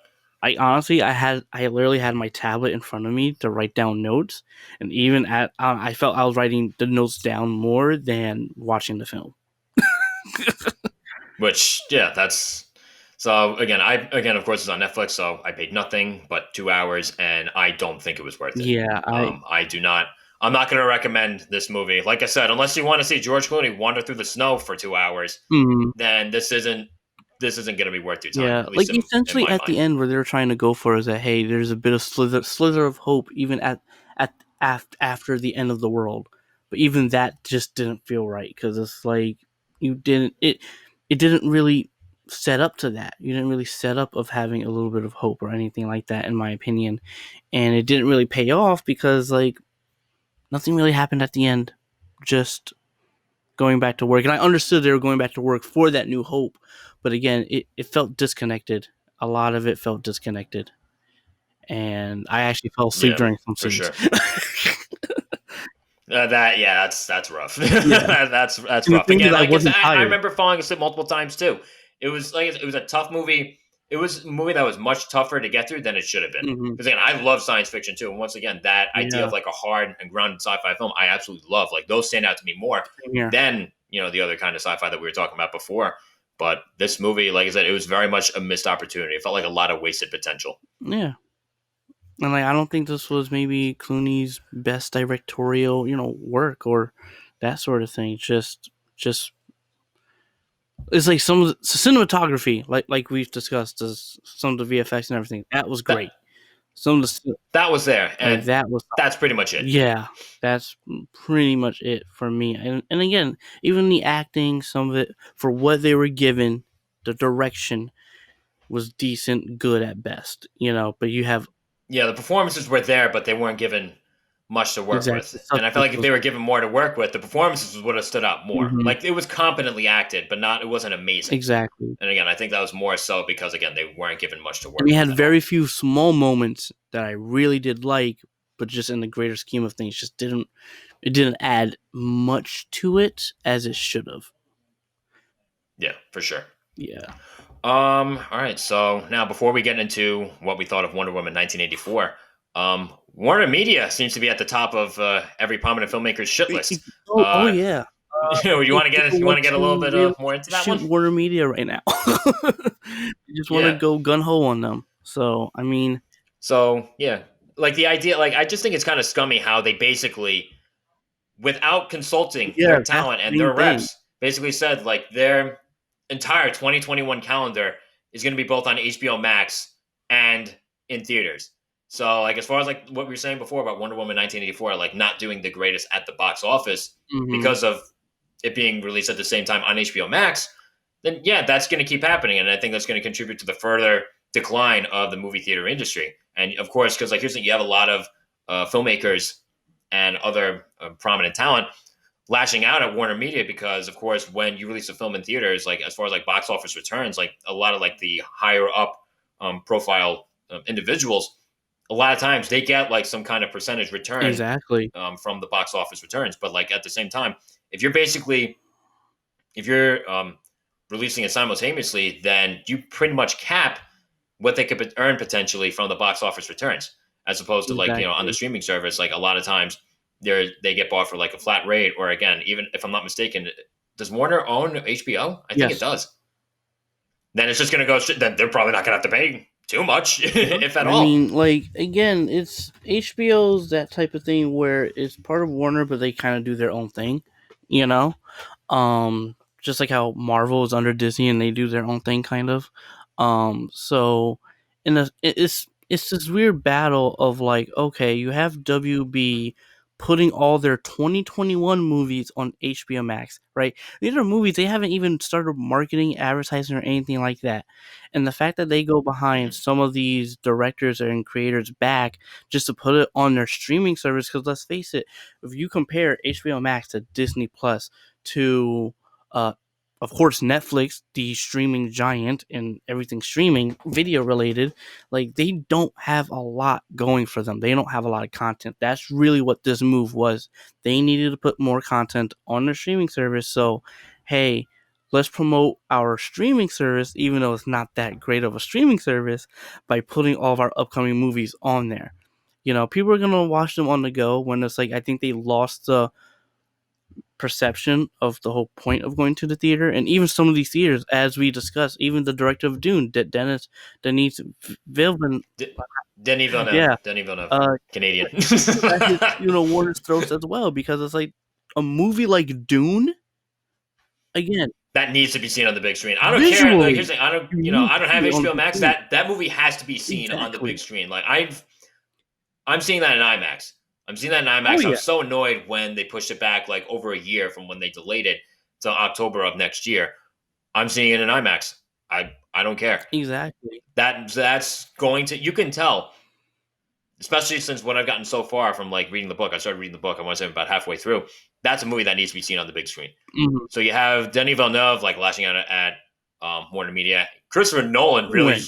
B: I honestly, I literally had my tablet in front of me to write down notes, and even I felt I was writing the notes down more than watching the film.
A: which yeah, that's so again of course it's on Netflix, so I paid nothing but 2 hours, and I don't think it was worth it.
B: Yeah,
A: I do not. I'm not going to recommend this movie. Like I said, unless you want to see George Clooney wander through the snow for 2 hours,
B: mhm.
A: then this isn't going to be worth your time,
B: Yeah,
A: at
B: like
A: least in
B: essentially
A: my
B: at the
A: mind.
B: end where they're trying to go for is that, hey, there's a bit of slither of hope even at after the end of the world, but even that just didn't feel right because it's like you didn't it didn't really set up to that. You didn't really set up of having a little bit of hope or anything like that, in my opinion, and it didn't really pay off because like nothing really happened at the end. Just going back to work. And I understood they were going back to work for that new hope. But again, it felt disconnected. A lot of it felt disconnected. And I actually fell asleep
A: Yeah,
B: during some
A: for
B: scenes.
A: sure. That's rough.
B: Yeah.
A: That's
B: And the
A: rough.
B: thing is,
A: Again,
B: I
A: like
B: wasn't
A: I
B: tired.
A: remember falling asleep multiple times too. It was a tough movie. It was a movie that was much tougher to get through than it should have been.
B: Hmm.
A: Because again, I love science fiction too, and once again, that idea
B: Yeah.
A: of like a hard and grounded sci-fi film, I absolutely love. Like those stand out to me more
B: Same here.
A: than the other kind of sci-fi that we were talking about before. But this movie, like I said, it was very much a missed opportunity. It felt like a lot of wasted potential.
B: Yeah. And like I don't think this was maybe Clooney's best directorial, work or that sort of thing. Just it's like some of the cinematography, like we've discussed, some of the VFX and everything. That was
A: That
B: great. Some of the
A: that was there,
B: like
A: and
B: that was
A: that's pretty much it.
B: yeah, that's pretty much it for me. And again, even the acting, some of it for what they were given, the direction was decent, good at best. But you have
A: Yeah, the performances were there, but they weren't given much to work with.
B: exactly
A: And I feel
B: substance
A: like if
B: was
A: they were given more to work with, the performances would have stood out more.
B: mhm,
A: Like it was competently acted, but not it wasn't amazing.
B: exactly.
A: And again, I think that was more so because again they weren't given much to
B: And
A: work
B: you
A: with
B: had
A: at all.
B: very few small moments that I really did like, but just in the greater scheme of things, just didn't add much to it as it should have.
A: Yeah, for sure.
B: Yeah.
A: All right. So now before we get into what we thought of Wonder Woman 1984, Warner Media seems to be at the top of every prominent filmmaker's shit list.
B: Oh yeah. I
A: You
B: think
A: want to
B: people
A: you want
B: want
A: to get a little
B: to
A: bit
B: really
A: more into that
B: shoot
A: one?
B: Warner Media right now. They just want to
A: Yeah.
B: go gun ho on them. So I mean,
A: So yeah, like the idea, like I just think it's kind of scummy how they basically, without consulting
B: yeah,
A: their
B: that's
A: talent
B: the
A: and
B: main
A: their
B: thing.
A: reps, basically said like their entire 2021 calendar is going to be both on HBO Max and in theaters. So like as far as like what we were saying before about Wonder Woman 1984, like not doing the greatest at the box office
B: Hmm.
A: because of it being released at the same time on HBO Max, then yeah, that's going to keep happening, and I think that's going to contribute to the further decline of the movie theater industry. And of course, because like here's the thing, you have a lot of filmmakers and other prominent talent lashing out at Warner Media because, of course, when you release a film in theaters, like as far as like box office returns, like a lot of like the higher up profile individuals, a lot of times they get like some kind of percentage return
B: Exactly.
A: from the box office returns. But like at the same time, if you're basically if you're releasing it simultaneously, then you pretty much cap what they could earn potentially from the box office returns, as opposed to like on the
B: Exactly.
A: streaming service. Like a lot of times, they get bought for like a flat rate, or again, even if I'm not mistaken, does Warner own HBO? I think it
B: Yes.
A: does. Then it's just going to go. Then they're probably not going to have to pay too much,
B: Yep.
A: if at
B: I
A: all.
B: mean, like again, it's HBO's that type of thing where it's part of Warner, but they kind of do their own thing. you know. Just like how Marvel is under Disney and they do their own thing, kind of. So it's this weird battle of like, okay, you have WB putting all their 2021 movies on HBO Max, right? These are movies they haven't even started marketing, advertising, or anything like that. And the fact that they go behind
A: Mhm.
B: some of these directors and creators back just to put it on their streaming service, because let's face it, if you compare HBO Max to Disney Plus to uh, of course Netflix, the streaming giant and everything streaming video related, like they don't have a lot going for them. They don't have a lot of content. That's really what this move was. They needed to put more content on their streaming service. So, hey, let's promote our streaming service, even though it's not that great of a streaming service, by putting all of our upcoming movies on there. You know, people are gonna watch them on the go when it's like I think they lost the perception of the whole point of going to the theater. And even some of these theaters, as we discussed, even the director of Dune, Denis Villeneuve,
A: D- Denis Villeneuve.
B: yeah,
A: Denis Villeneuve.
B: uh,
A: Canadian.
B: that hit, Warner's throats as well, because it's like a movie like Dune, again,
A: That needs to be seen on the big screen. I don't care. Like here's
B: visually,
A: the thing. I don't.
B: you need
A: I
B: to
A: don't
B: see
A: have
B: it on the
A: HBO
B: big
A: Max.
B: screen.
A: That movie has to be seen on the big
B: Exactly.
A: screen. Like I'm seeing that in IMAX. I'm seeing that in
B: Oh
A: IMAX. I
B: yeah,
A: was so annoyed when they pushed it back like over a year from when they delayed it to October of next year. I'm seeing it in IMAX. I don't care.
B: exactly.
A: That's going to, you can tell, especially since what I've gotten so far from like reading the book. I started reading the book. I want to say about halfway through. That's a movie that needs to be seen on the big screen.
B: Hmm.
A: So you have Denis Villeneuve like lashing out at Warner Media. Christopher Nolan really,
B: When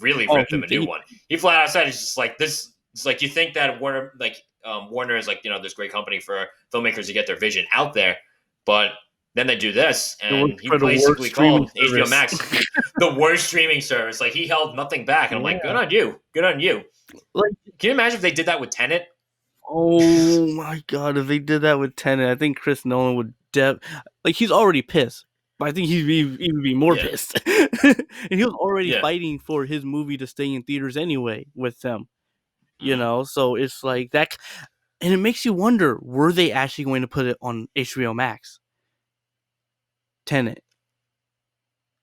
A: really
B: oh
A: ripped them a new
B: he
A: one. He flat out said, "It's just like this. It's like you think that Warner, like Warner, is like this great company for filmmakers to get their vision out there, but then they do this."
B: it was
A: And he
B: for the worst
A: basically
B: streaming
A: called HBO
B: service.
A: Max the worst streaming service. Like he held nothing back, and I'm like, good
B: Yeah,
A: on you, good on you.
B: like.
A: Can you imagine if they did that with Tenet?
B: Oh my god, if they did that with Tenet, I think Chris Nolan would like he's already pissed. But I think he'd even be more
A: Yeah,
B: pissed. And he was already
A: yeah.
B: fighting for his movie to stay in theaters anyway with them,
A: Mm-hmm.
B: So it's like that, and it makes you wonder, were they actually going to put it on HBO Max? Tenet.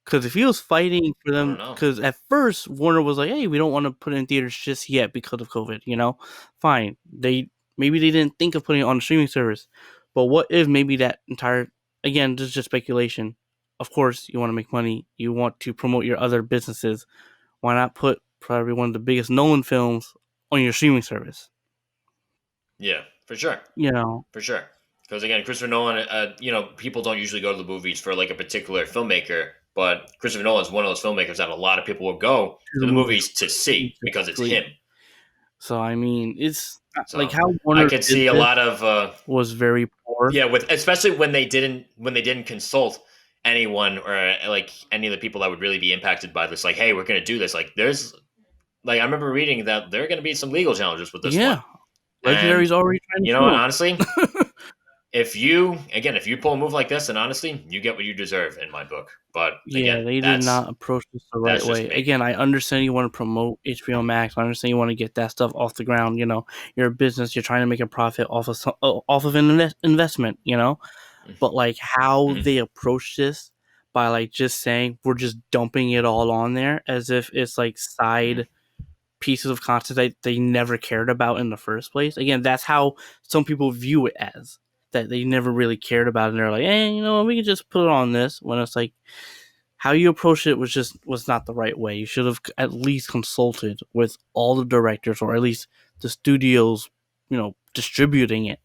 B: Because if he was fighting for
A: I don't
B: them,
A: know.
B: because at first Warner was like, "Hey, we don't want to put it in theaters just yet because of COVID." Fine. Maybe they didn't think of putting it on the streaming service, but what if maybe that entire, again, this is just speculation. Of course, you want to make money. You want to promote your other businesses. Why not put probably one of the biggest Nolan films on your streaming service?
A: Yeah, for sure.
B: You know,
A: For sure. Because again, Christopher Nolan, people don't usually go to the movies for like a particular filmmaker, but Christopher Nolan is one of those filmmakers that a lot of people will go
B: to
A: to
B: the
A: the
B: movies
A: movies to see because it's
B: exactly.
A: him.
B: So I mean, it's like
A: So
B: how
A: I
B: Warner
A: could
B: did
A: see a
B: this
A: lot of
B: was very poor.
A: yeah, with especially when they didn't consult anyone or like any of the people that would really be impacted by this. Like, hey, we're gonna do this. Like, there's like I remember reading that there are gonna be some legal challenges with this one,
B: Yeah,
A: and
B: Legendary's already trying to
A: you know what?
B: sue
A: Honestly,
B: him.
A: if you pull a move like this, then honestly, you get what you deserve in my book. But
B: Yeah,
A: again,
B: they did
A: that's
B: not approach this the right
A: that's just
B: way.
A: me.
B: Again, I understand you want to promote HBO Max. I understand you want to get that stuff off the ground. You're a business. You're trying to make a profit off of an investment. But like how
A: Mm-hmm.
B: they approach this by like just saying we're just dumping it all on there as if it's like
A: Mm-hmm.
B: side pieces of content that they never cared about in the first place. Again, that's how some people view it as, that they never really cared about it, and they're like, we can just put it on this, when it's like how you approached it was not the right way. You should have at least consulted with all the directors, or at least the studios, distributing it.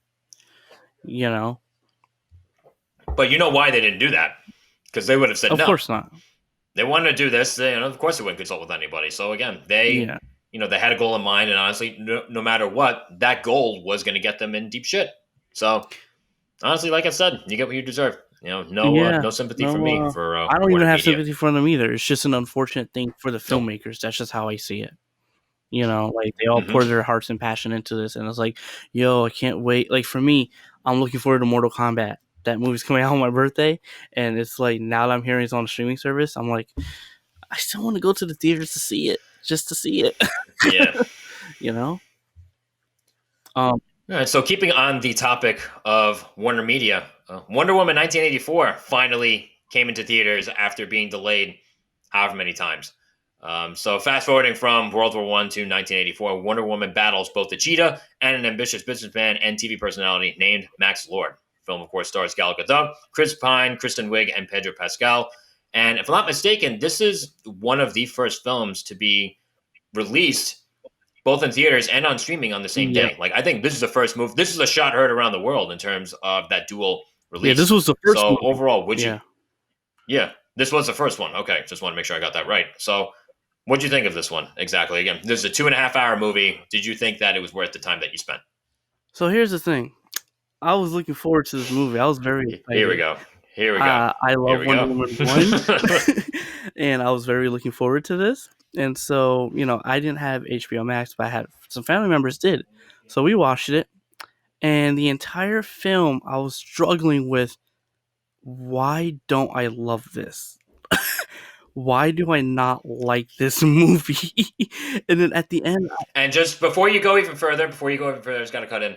B: You know,
A: But you know why they didn't do that? Because they would have said
B: of
A: no.
B: course not.
A: They wanted to do this. Of course, they wouldn't consult with anybody. So again,
B: Yeah,
A: they had a goal in mind, and honestly, no matter what, that goal was going to get them in deep shit. So honestly, like I said, you get what you deserve.
B: yeah.
A: No sympathy from
B: No,
A: me for
B: I don't even
A: Warner
B: have
A: Media.
B: sympathy for them either. It's just an unfortunate thing for the
A: Nope.
B: filmmakers. That's just how I see it. Like they all
A: Hmm.
B: pour their hearts and passion into this, and it's like, yo, I can't wait. Like for me, I'm looking forward to Mortal Kombat. That movie's coming out on my birthday, and it's like now that I'm hearing it's on a streaming service, I'm like, I still want to go to the theaters to see it, just to see it.
A: Yeah.
B: you know. Um,
A: All right, so keeping on the topic of Warner Media, Wonder Woman 1984 finally came into theaters after being delayed however many times. So fast forwarding from World War One to 1984, Wonder Woman battles both a cheetah and an ambitious businessman and TV personality named Max Lord. The film, of course, stars Gal Gadot, Chris Pine, Kristen Wiig, and Pedro Pascal. And if I'm not mistaken, this is one of the first films to be released both in theaters and on streaming on the same
B: Yeah,
A: day. Like I think this is the first move. This is a shot heard around the world in terms of that dual
B: yeah. This
A: release.
B: was the first
A: So
B: movie.
A: overall, would you?
B: Yeah.
A: Yeah, this was the first one. Okay, just want to make sure I got that right. So, what'd you think of this one exactly? Again, this is a 2.5 hour movie. Did you think that it was worth the time that you spent?
B: So here's the thing. I was looking forward to this movie. I was very
A: Here we
B: excited.
A: go. Here we go.
B: I
A: Here
B: love
A: we
B: Wonder
A: go.
B: Woman 1, and I was very looking forward to this. And so, I didn't have HBO Max, but I had some family members did. So we watched it, and the entire film, I was struggling with why don't I love this? Why do I not like this movie? And then at the end,
A: And just before you go even further, just got to cut in.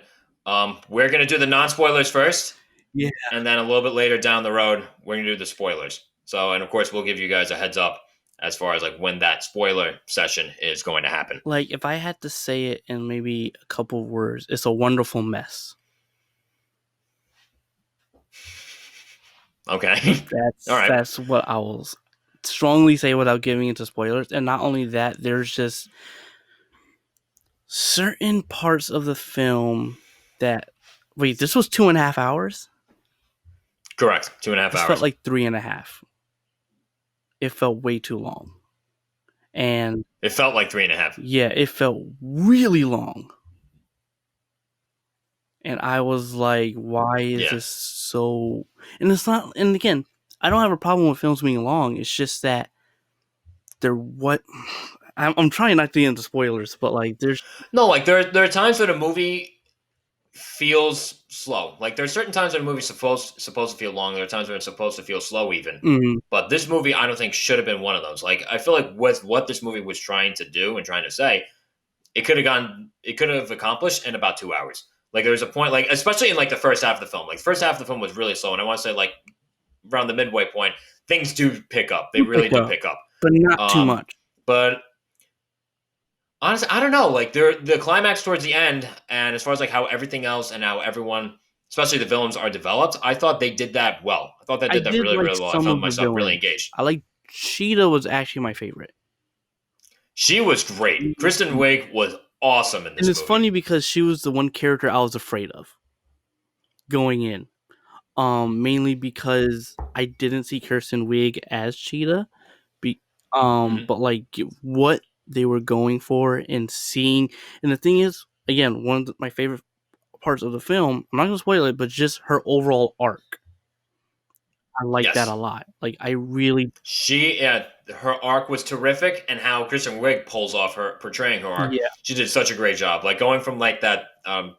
A: We're gonna do the non spoilers first,
B: yeah,
A: and then a little bit later down the road, we're gonna do the spoilers. So, and of course, we'll give you guys a heads up as far as like when that spoiler session is going to happen.
B: like if I had to say it in maybe a couple words, it's a wonderful mess.
A: Okay. All right.
B: That's what I will strongly say without giving into spoilers. And not only that, there's just certain parts of the film that wait, this was 2.5 hours?
A: Correct. 2.5
B: This felt
A: hours.
B: like 3.5. It felt way too long. And
A: It felt like 3.5.
B: yeah, it felt really long. And I was like, why is
A: Yeah.
B: this so, and it's not, and again, I don't have a problem with films being long. It's just that they're what I'm trying not to get into spoilers, but like there's
A: No, like there are times that a movie feels slow. Like there's certain times when a movie's supposed to feel long. There are times when it's supposed to feel slow even.
B: mm,
A: But this movie, I don't think should have been one of those. Like I feel like with what this movie was trying to do and trying to say, it could have accomplished in about 2 hours. Like there was a point, like especially in like the first half of the film. Like the first half of the film was really slow, and I want to say like around the midway point, things do pick up. They
B: you
A: really
B: pick
A: do
B: up,
A: pick up.
B: but not too
A: Um,
B: much.
A: but honestly, I don't know. Like the climax towards the end, and as far as like how everything else and how everyone, especially the villains, are developed, I thought they did that well. I thought they
B: I
A: did that
B: did
A: really,
B: like
A: really well. I
B: some
A: found
B: of the
A: myself really
B: villains.
A: engaged.
B: I like Cheetah was actually my favorite.
A: She was great. Kristen Wiig was awesome in
B: And
A: this
B: it's
A: movie.
B: funny because she was the one character I was afraid of going in. Mainly because I didn't see Kirsten Wiig as Cheetah. Be,
A: Mm-hmm.
B: but like what they were going for and seeing, and the thing is, again, one of my favorite parts of the film. I'm not gonna spoil it, but just her overall arc. I like that a
A: Yes,
B: lot. Like I really,
A: her arc was terrific, and how Kristen Wiig pulls off her portraying her arc.
B: yeah,
A: She did such a great job. Like going from like that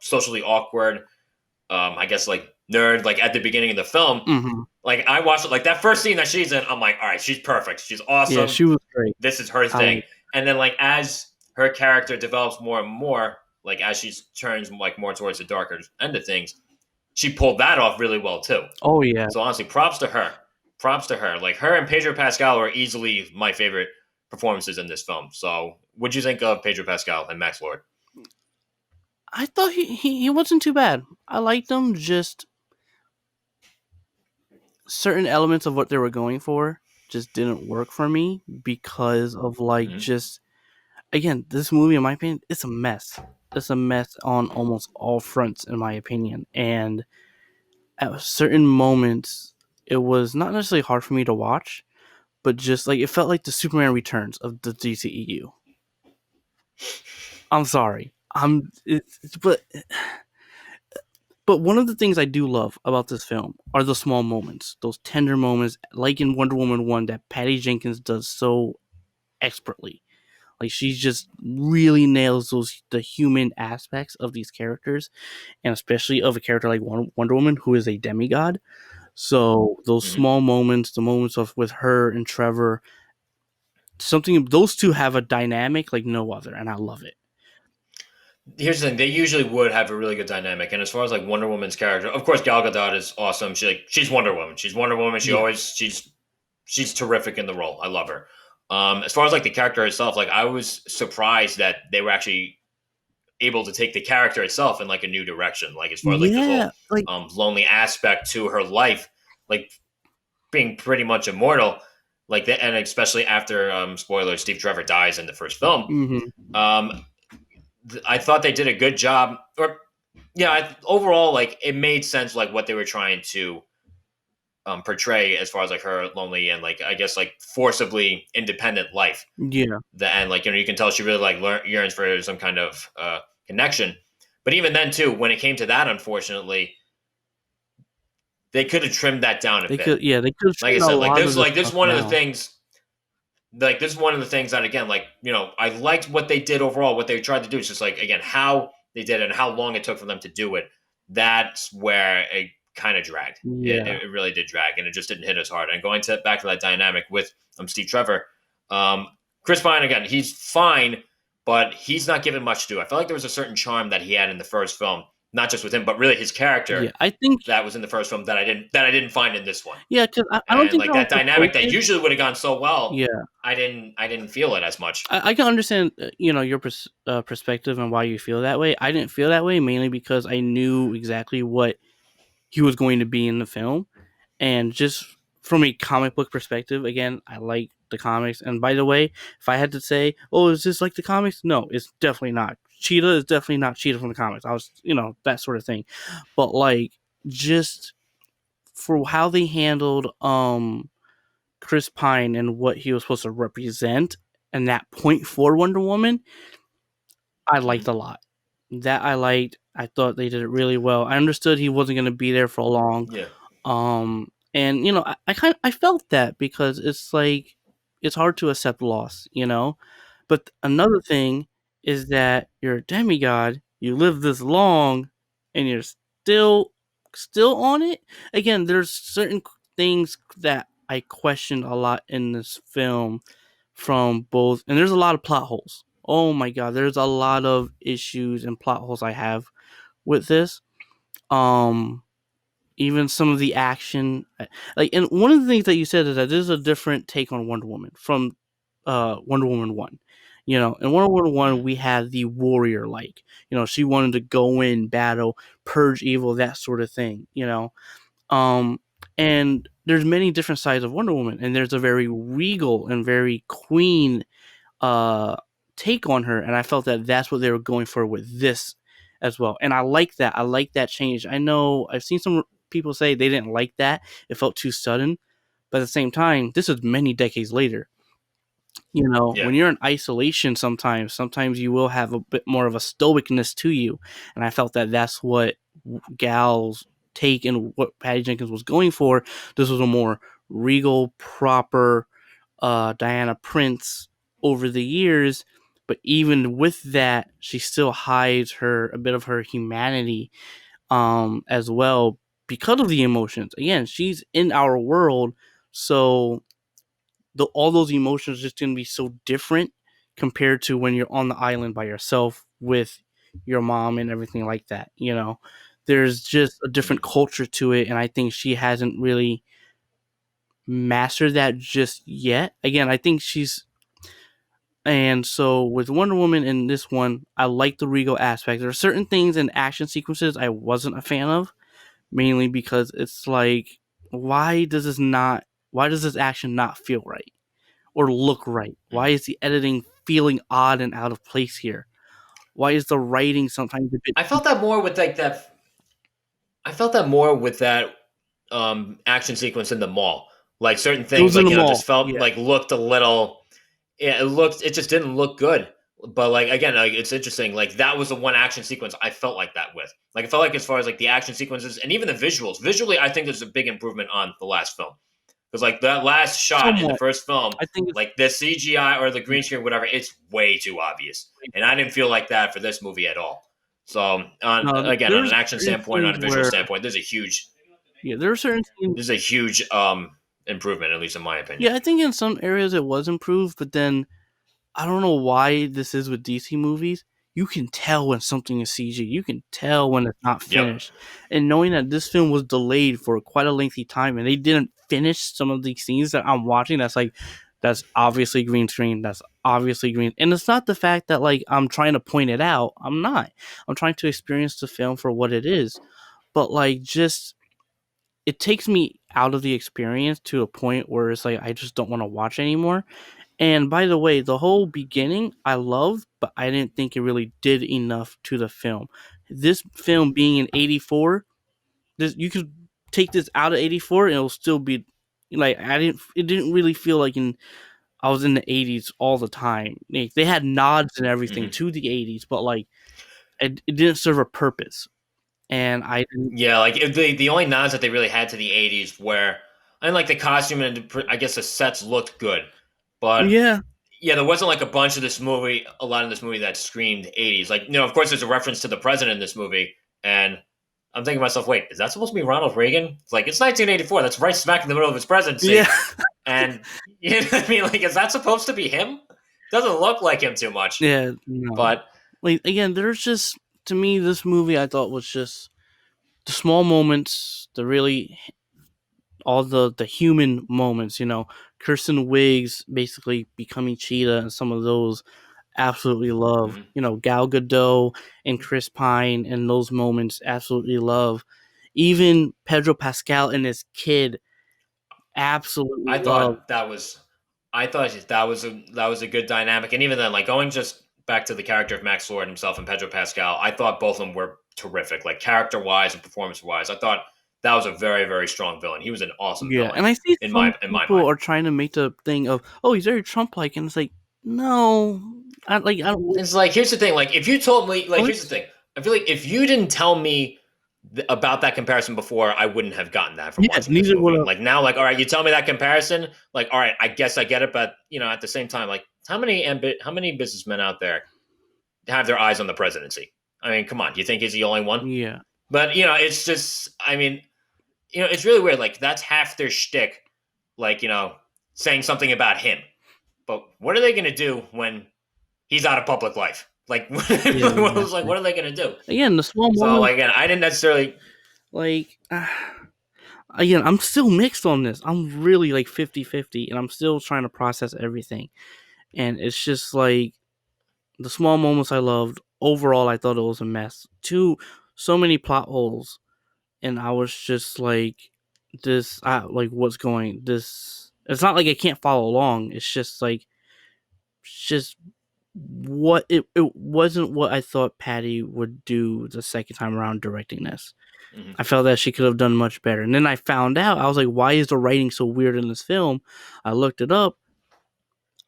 A: socially awkward, I guess like nerd, like at the beginning of the film.
B: hmm
A: Like I watched it, like that first scene that she's in. I'm like, all right, she's perfect. She's
B: yeah,
A: awesome.
B: she was great.
A: This is her
B: I
A: thing.
B: like,
A: And then like as her character develops more and more, like as she turns like more towards the darker end of things, she pulled that off really well too.
B: oh yeah,
A: So honestly, props to her. Props to her. Like her and Pedro Pascal are easily my favorite performances in this film. So what'd you think of Pedro Pascal and Max Lord?
B: I thought he wasn't too bad. I liked him. Just certain elements of what they were going for just didn't work for me because of like
A: Mm-hmm.
B: just again, this movie in my opinion, it's a mess. It's a mess on almost all fronts in my opinion. And at certain moments it was not necessarily hard for me to watch, but just like it felt like the Superman Returns of the DCEU. I'm sorry. But one of the things I do love about this film are the small moments, those tender moments, like in Wonder Woman 1 that Patty Jenkins does so expertly. Like she just really nails the human aspects of these characters, and especially of a character like Wonder Woman, who is a demigod. So those
A: Mm-hmm.
B: small moments, the moments of with her and Trevor, something those two have a dynamic like no other, and I love it.
A: here's the thing: they usually would have a really good dynamic. And as far as like Wonder Woman's character, of course, Gal Gadot is awesome. She's Wonder Woman. She's Wonder Woman.
B: Yeah.
A: She's terrific in the role. I love her. As far as like the character itself, like I was surprised that they were actually able to take the character itself in like a new direction. Like as far as like this
B: Yeah,
A: whole
B: like
A: lonely aspect to her life, like being pretty much immortal. Like that, and especially after spoiler, Steve Trevor dies in the first film.
B: mhm.
A: Um, I thought they did a good job. Or yeah, overall, like it made sense, like what they were trying to portray as far as like her lonely and like I guess like forcibly independent life.
B: Yeah.
A: And like you can tell she really like yearns for some kind of connection. But even then, too, when it came to that, unfortunately, they could have trimmed that down a bit.
B: They could have
A: Like I
B: trimmed a
A: said,
B: lot of this
A: like this
B: stuff
A: is one of the
B: down.
A: things. Like this is one of the things that again, like I liked what they did overall. What they tried to do is just like again how they did it and how long it took for them to do it. That's where it kind of dragged.
B: Yeah.
A: It really did drag, and it just didn't hit as hard. And going to back to that dynamic with Steve Trevor, um, Chris Pine again, he's fine, but he's not given much to do. I felt like there was a certain charm that he had in the first film, not just with him, but really his character
B: Yeah, I think
A: that was in the first film that I didn't find in this one.
B: yeah, 'cause I don't
A: And
B: think
A: like
B: they're
A: that
B: also
A: dynamic that
B: focused.
A: usually would have gone so well,
B: Yeah.
A: I didn't feel it as much.
B: I can understand, your perspective and why you feel that way. I didn't feel that way mainly because I knew exactly what he was going to be in the film, and just from a comic book perspective, again, I like the comics. And by the way, if I had to say, "Oh, is this like the comics?" No, it's definitely not. Cheetah is definitely not Cheetah from the comics. I was, that sort of thing. But like, just for how they handled Chris Pine and what he was supposed to represent and that point for Wonder Woman, I liked
A: Mhm.
B: a lot. That I liked. I thought they did it really well. I understood he wasn't going to be there for long.
A: Yeah.
B: And I felt that because it's like it's hard to accept loss. But another thing is that you're a demigod, you live this long, and you're still on it. Again, there's certain things that I questioned a lot in this film from both, and there's a lot of plot holes. Oh my god, there's a lot of issues and plot holes I have with this. Um, Even some of the action, and one of the things that you said is that this is a different take on Wonder Woman from Wonder Woman 1. In Wonder Woman 1,
A: Mhm.
B: we had the warrior, like, she wanted to go in, battle, purge evil, that sort of thing. Um, and there's many different sides of Wonder Woman, and there's a very regal and very queen uh, take on her, and I felt that that's what they were going for with this as well. And I like that. I like that change. I know I've seen some people say they didn't like that. It felt too sudden. But at the same time, this is many decades later.
A: Yeah.
B: When you're in isolation, sometimes you will have a bit more of a stoicness to you, and I felt that that's what Gal's take and what Patty Jenkins was going for. This was a more regal, proper Diana Prince over the years, but even with that, she still hides a bit of her humanity as well because of the emotions. Again, she's in our world, so all those emotions are just going to be so different compared to when you're on the island by yourself with your mom and everything like that. There's just a different
A: Mhm.
B: culture to it, and I think she hasn't really mastered that just yet. Again, I think she's and so with Wonder Woman in this one, I like the regal aspect. There are certain things in action sequences I wasn't a fan of, mainly because it's like, why does this action not feel right or look right? Why
A: Mhm.
B: is the editing feeling odd and out of place here? Why is the writing sometimes a bit
A: I felt that more with like that. I felt that more with that action sequence in the mall. Like certain
B: it
A: things,
B: was in
A: like
B: the
A: just
B: mall.
A: felt
B: Yeah.
A: like looked a little. Yeah, it just didn't look good. But like again, like it's interesting. Like that was the one action sequence I felt like that with. Like I felt like as far as like the action sequences and even the visuals, visually, I think there's a big improvement on the last film. Because like that last shot in the
B: Somewhat.
A: first film,
B: I think it's
A: like the CGI or the green screen, whatever, it's way too obvious, and I didn't feel like that for this movie at all. So on
B: there's
A: an action
B: certain
A: standpoint, on
B: scenes
A: a visual
B: where
A: standpoint,
B: there are certain scenes.
A: there's a huge improvement, at least in my opinion.
B: Yeah, I think in some areas it was improved, but then I don't know why this is with DC movies. you can tell when something is CG. You can tell when it's not
A: Yep.
B: finished. And knowing that this film was delayed for quite a lengthy time and they didn't finish some of these scenes that I'm watching, that's like, that's obviously green screen. That's obviously green. And it's not the fact that like I'm trying to point it out. I'm not. I'm trying to experience the film for what it is. But like just it takes me out of the experience to a point where it's like I just don't want to watch anymore. And by the way, the whole beginning I loved, but I didn't think it really did enough to the film. This film being in '84, this you could take this out of '84 and it'll still be like I didn't. It didn't really feel like I was in the '80s all the time. Like, they had nods and everything
A: Hmm.
B: to the '80s, but like it didn't serve a purpose. And I didn't.
A: Yeah, like the only nods that they really had to the '80s were, and like the costume and I guess the sets looked good, but
B: Yeah,
A: yeah, there wasn't like a lot of this movie that screamed '80s. Like, of course, there's a reference to the president in this movie, and I'm thinking to myself, wait, is that supposed to be Ronald Reagan? It's like it's 1984. That's right smack in the middle of his
B: yeah,
A: presidency, and you know what I mean, like, is that supposed to be him? Doesn't look like him too much,
B: yeah. No,
A: but
B: like again, there's just to me this movie I thought was just the small moments, the really all the human moments. Kirsten Wiggs basically becoming Cheetah, and some of those absolutely love.
A: mhm.
B: Gal Gadot and Chris Pine and those moments absolutely love. Even Pedro Pascal and his kid absolutely
A: I
B: love.
A: thought that was I thought that was a good dynamic, and even then, like going just back to the character of Max Lord himself and Pedro Pascal, I thought both of them were terrific, like character wise and performance wise. I thought that was a very very strong villain. He was an awesome
B: Yeah,
A: villain
B: and I see
A: in
B: some
A: my
B: people
A: mind.
B: are trying to make the thing of, oh, he's very Trump-like, and it's like, no, I don't.
A: It's like here's the thing, like if you told me, like here's the
B: What?
A: thing, I feel like if you didn't tell me about that comparison before, I wouldn't have gotten that from
B: Yeah,
A: watching this
B: neither would
A: movie.
B: have.
A: Like now, like all right, you tell me that comparison, like all right, I guess I get it, but at the same time, like how many businessmen out there have their eyes on the presidency? I mean, come on, do you think he's the only one?
B: Yeah,
A: But it's just, I mean, it's really weird. Like that's half their shtick, like saying something about him. But what are they going to do when he's out of public life? Like,
B: yeah,
A: what
B: exactly.
A: are they going to do?
B: Again, the small
A: So,
B: moments,
A: like, again, I didn't necessarily.
B: like, again, I'm still mixed on this. I'm really like 50-50, and I'm still trying to process everything. And it's just like the small moments I loved. Overall, I thought it was a mess. So many plot holes, and I was just like, like what's going this. It's not like I can't follow along. It's just what it wasn't what I thought Patty would do the second time around directing this.
A: Mhm.
B: I felt that she could have done much better. And then I found out, I was like, why is the writing so weird in this film? I looked it up.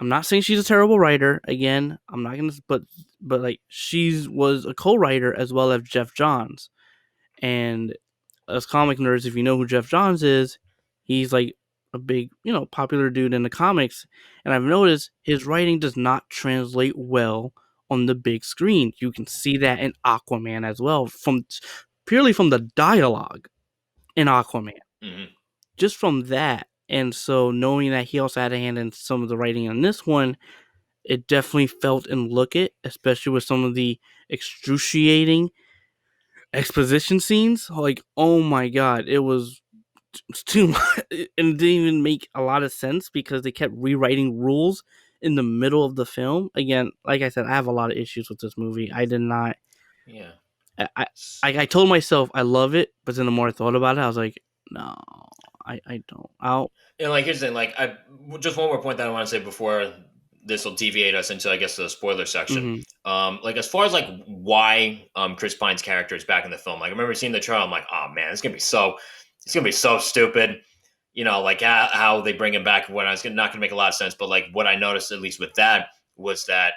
B: I'm not saying she's a terrible writer. Again, I'm not gonna, but like she was a co-writer as well as Jeff Johns. And as comic nerds, if you know who Jeff Johns is, he's like a big, popular dude in the comics. And I've noticed his writing does not translate well on the big screen. You can see that in Aquaman as well, from purely from the dialogue in Aquaman,
A: Mhm.
B: just from that. And so knowing that he also had a hand in some of the writing on this one, it definitely felt and look it, especially with some of the excruciating exposition scenes. Like, oh my god, it was too much, and it didn't even make a lot of sense because they kept rewriting rules in the middle of the film. Again, like I said, I have a lot of issues with this movie. I did not.
A: Yeah.
B: I I, I told myself I love it, but then the more I thought about it, I was like, no, I don't. I'll.
A: And like here's the thing, like I just one more point that I want to say before this will deviate us into I guess the spoiler section.
B: Mm-hmm.
A: Like as far as like why Chris Pine's character is back in the film, like I remember seeing the trailer, I'm like, oh man, it's gonna be so stupid. Like how they bring him back when not gonna make a lot of sense, but like what I noticed at least with that was that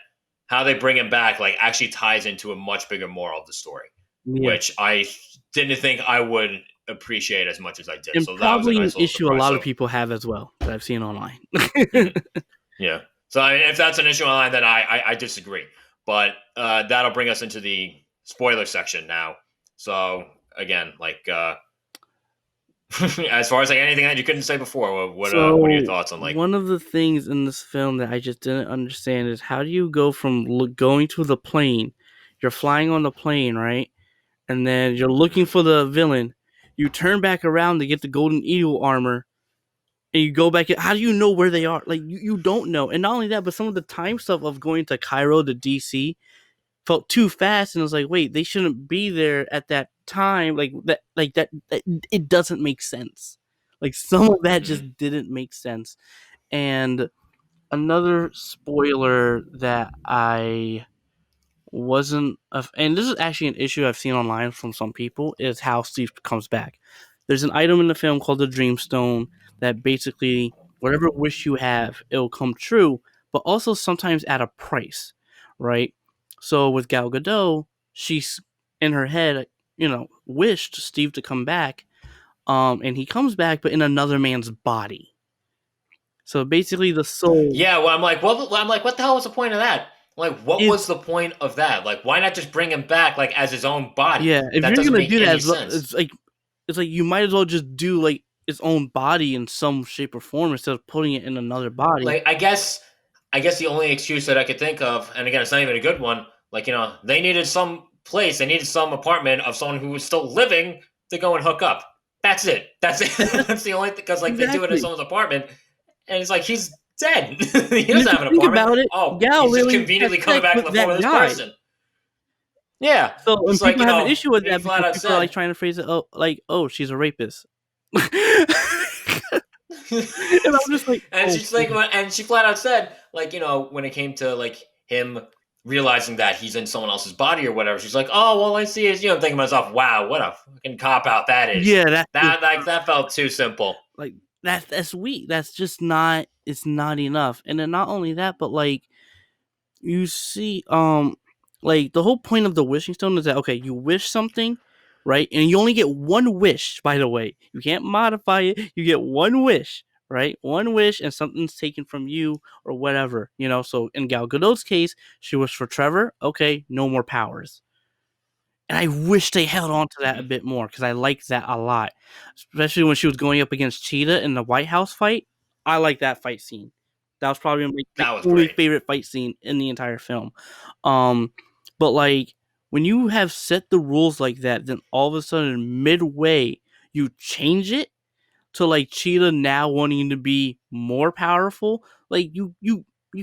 A: how they bring him back like actually ties into a much bigger moral of the story,
B: Yeah,
A: which I didn't think I would appreciate as much as I did.
B: and
A: So that was a
B: probably an
A: nice little
B: issue a
A: surprise.
B: lot of
A: So
B: people have as well that I've seen online.
A: mhm, yeah. So I mean, if that's an issue online, then I disagree. But that'll bring us into the spoiler section now. So again, like as far as like anything that you couldn't say before, what are your
B: So
A: thoughts on like?
B: one of the things in this film that I just didn't understand is how do you go from going to the plane You're flying on the plane, right? And then you're looking
A: Mhm.
B: for the villain. You turn back around to get the Golden Eagle armor, and you go back. How do you know where they are? Like you don't know. And not only that, but some of the time stuff of going to Cairo to DC felt too fast, and I was like, wait, they shouldn't be there at that time. Like that it doesn't make sense. Like some of that
A: Mhm.
B: just didn't make sense. And another spoiler that I wasn't and this is actually an issue I've seen online from some people is how Steve comes back. There's an item in the film called the Dreamstone that basically whatever wish you have, it'll come true, but also sometimes at a price, right? So with Gal Gadot, she's in her head, wished Steve to come back, and he comes back, but in another man's body. So basically, the soul
A: Yeah, well, I'm like, what the hell was the point of that? Like, what was
B: is
A: the point of that? Like, why not just bring him back like as his own body?
B: yeah. If
A: That
B: you're
A: doesn't
B: gonna
A: make
B: do that,
A: any sense.
B: it's like you might as well just do like its own body in some shape or form instead of putting it in another body.
A: Like, I guess the only excuse that I could think of, and again, it's not even a good one. Like, they needed some place, they needed some apartment of someone who was still living to go and hook up. That's it. That's it. That's the only thing. Because like they do it in
B: Exactly.
A: someone's apartment, and it's like he's dead. He
B: And if
A: doesn't
B: you
A: have an
B: think
A: apartment.
B: about it,
A: Oh,
B: Gal
A: he's just
B: really had
A: conveniently coming
B: sex
A: back in
B: with
A: the form
B: that
A: of this
B: guy.
A: person. Yeah,
B: So, and
A: just like
B: people have an issue with
A: he
B: that
A: flat
B: because
A: out
B: people are like
A: said.
B: trying to phrase it, oh, like, oh, she's a rapist. And I'm just like,
A: And
B: oh,
A: she's like,
B: please.
A: and she flat out said, like, when it came to like him realizing that he's in someone else's body or whatever, she's like, oh, well, I see is, I'm thinking to myself, wow, what a fucking cop out that is.
B: Yeah, that's just
A: That felt too simple.
B: like that's weak. That's just not. It's not enough. And then not only that, but like you see like the whole point of the wishing stone is that okay, you wish something, right? And you only get one wish, by the way. You can't modify it. You get one wish, right? One wish and something's taken from you or whatever, So in Gal Gadot's case, she wished for Trevor. Okay, no more powers. And I wish they held on to that a
A: Hmm.
B: bit more because I liked that a lot, especially when she was going up against Cheetah in the White House fight. I like that fight scene. That was probably my
A: That was
B: only
A: great.
B: favorite fight scene in the entire film. Um, but like when you have set the rules like that, then all of a sudden midway you change it to like Cheetah now wanting to be more powerful. Like you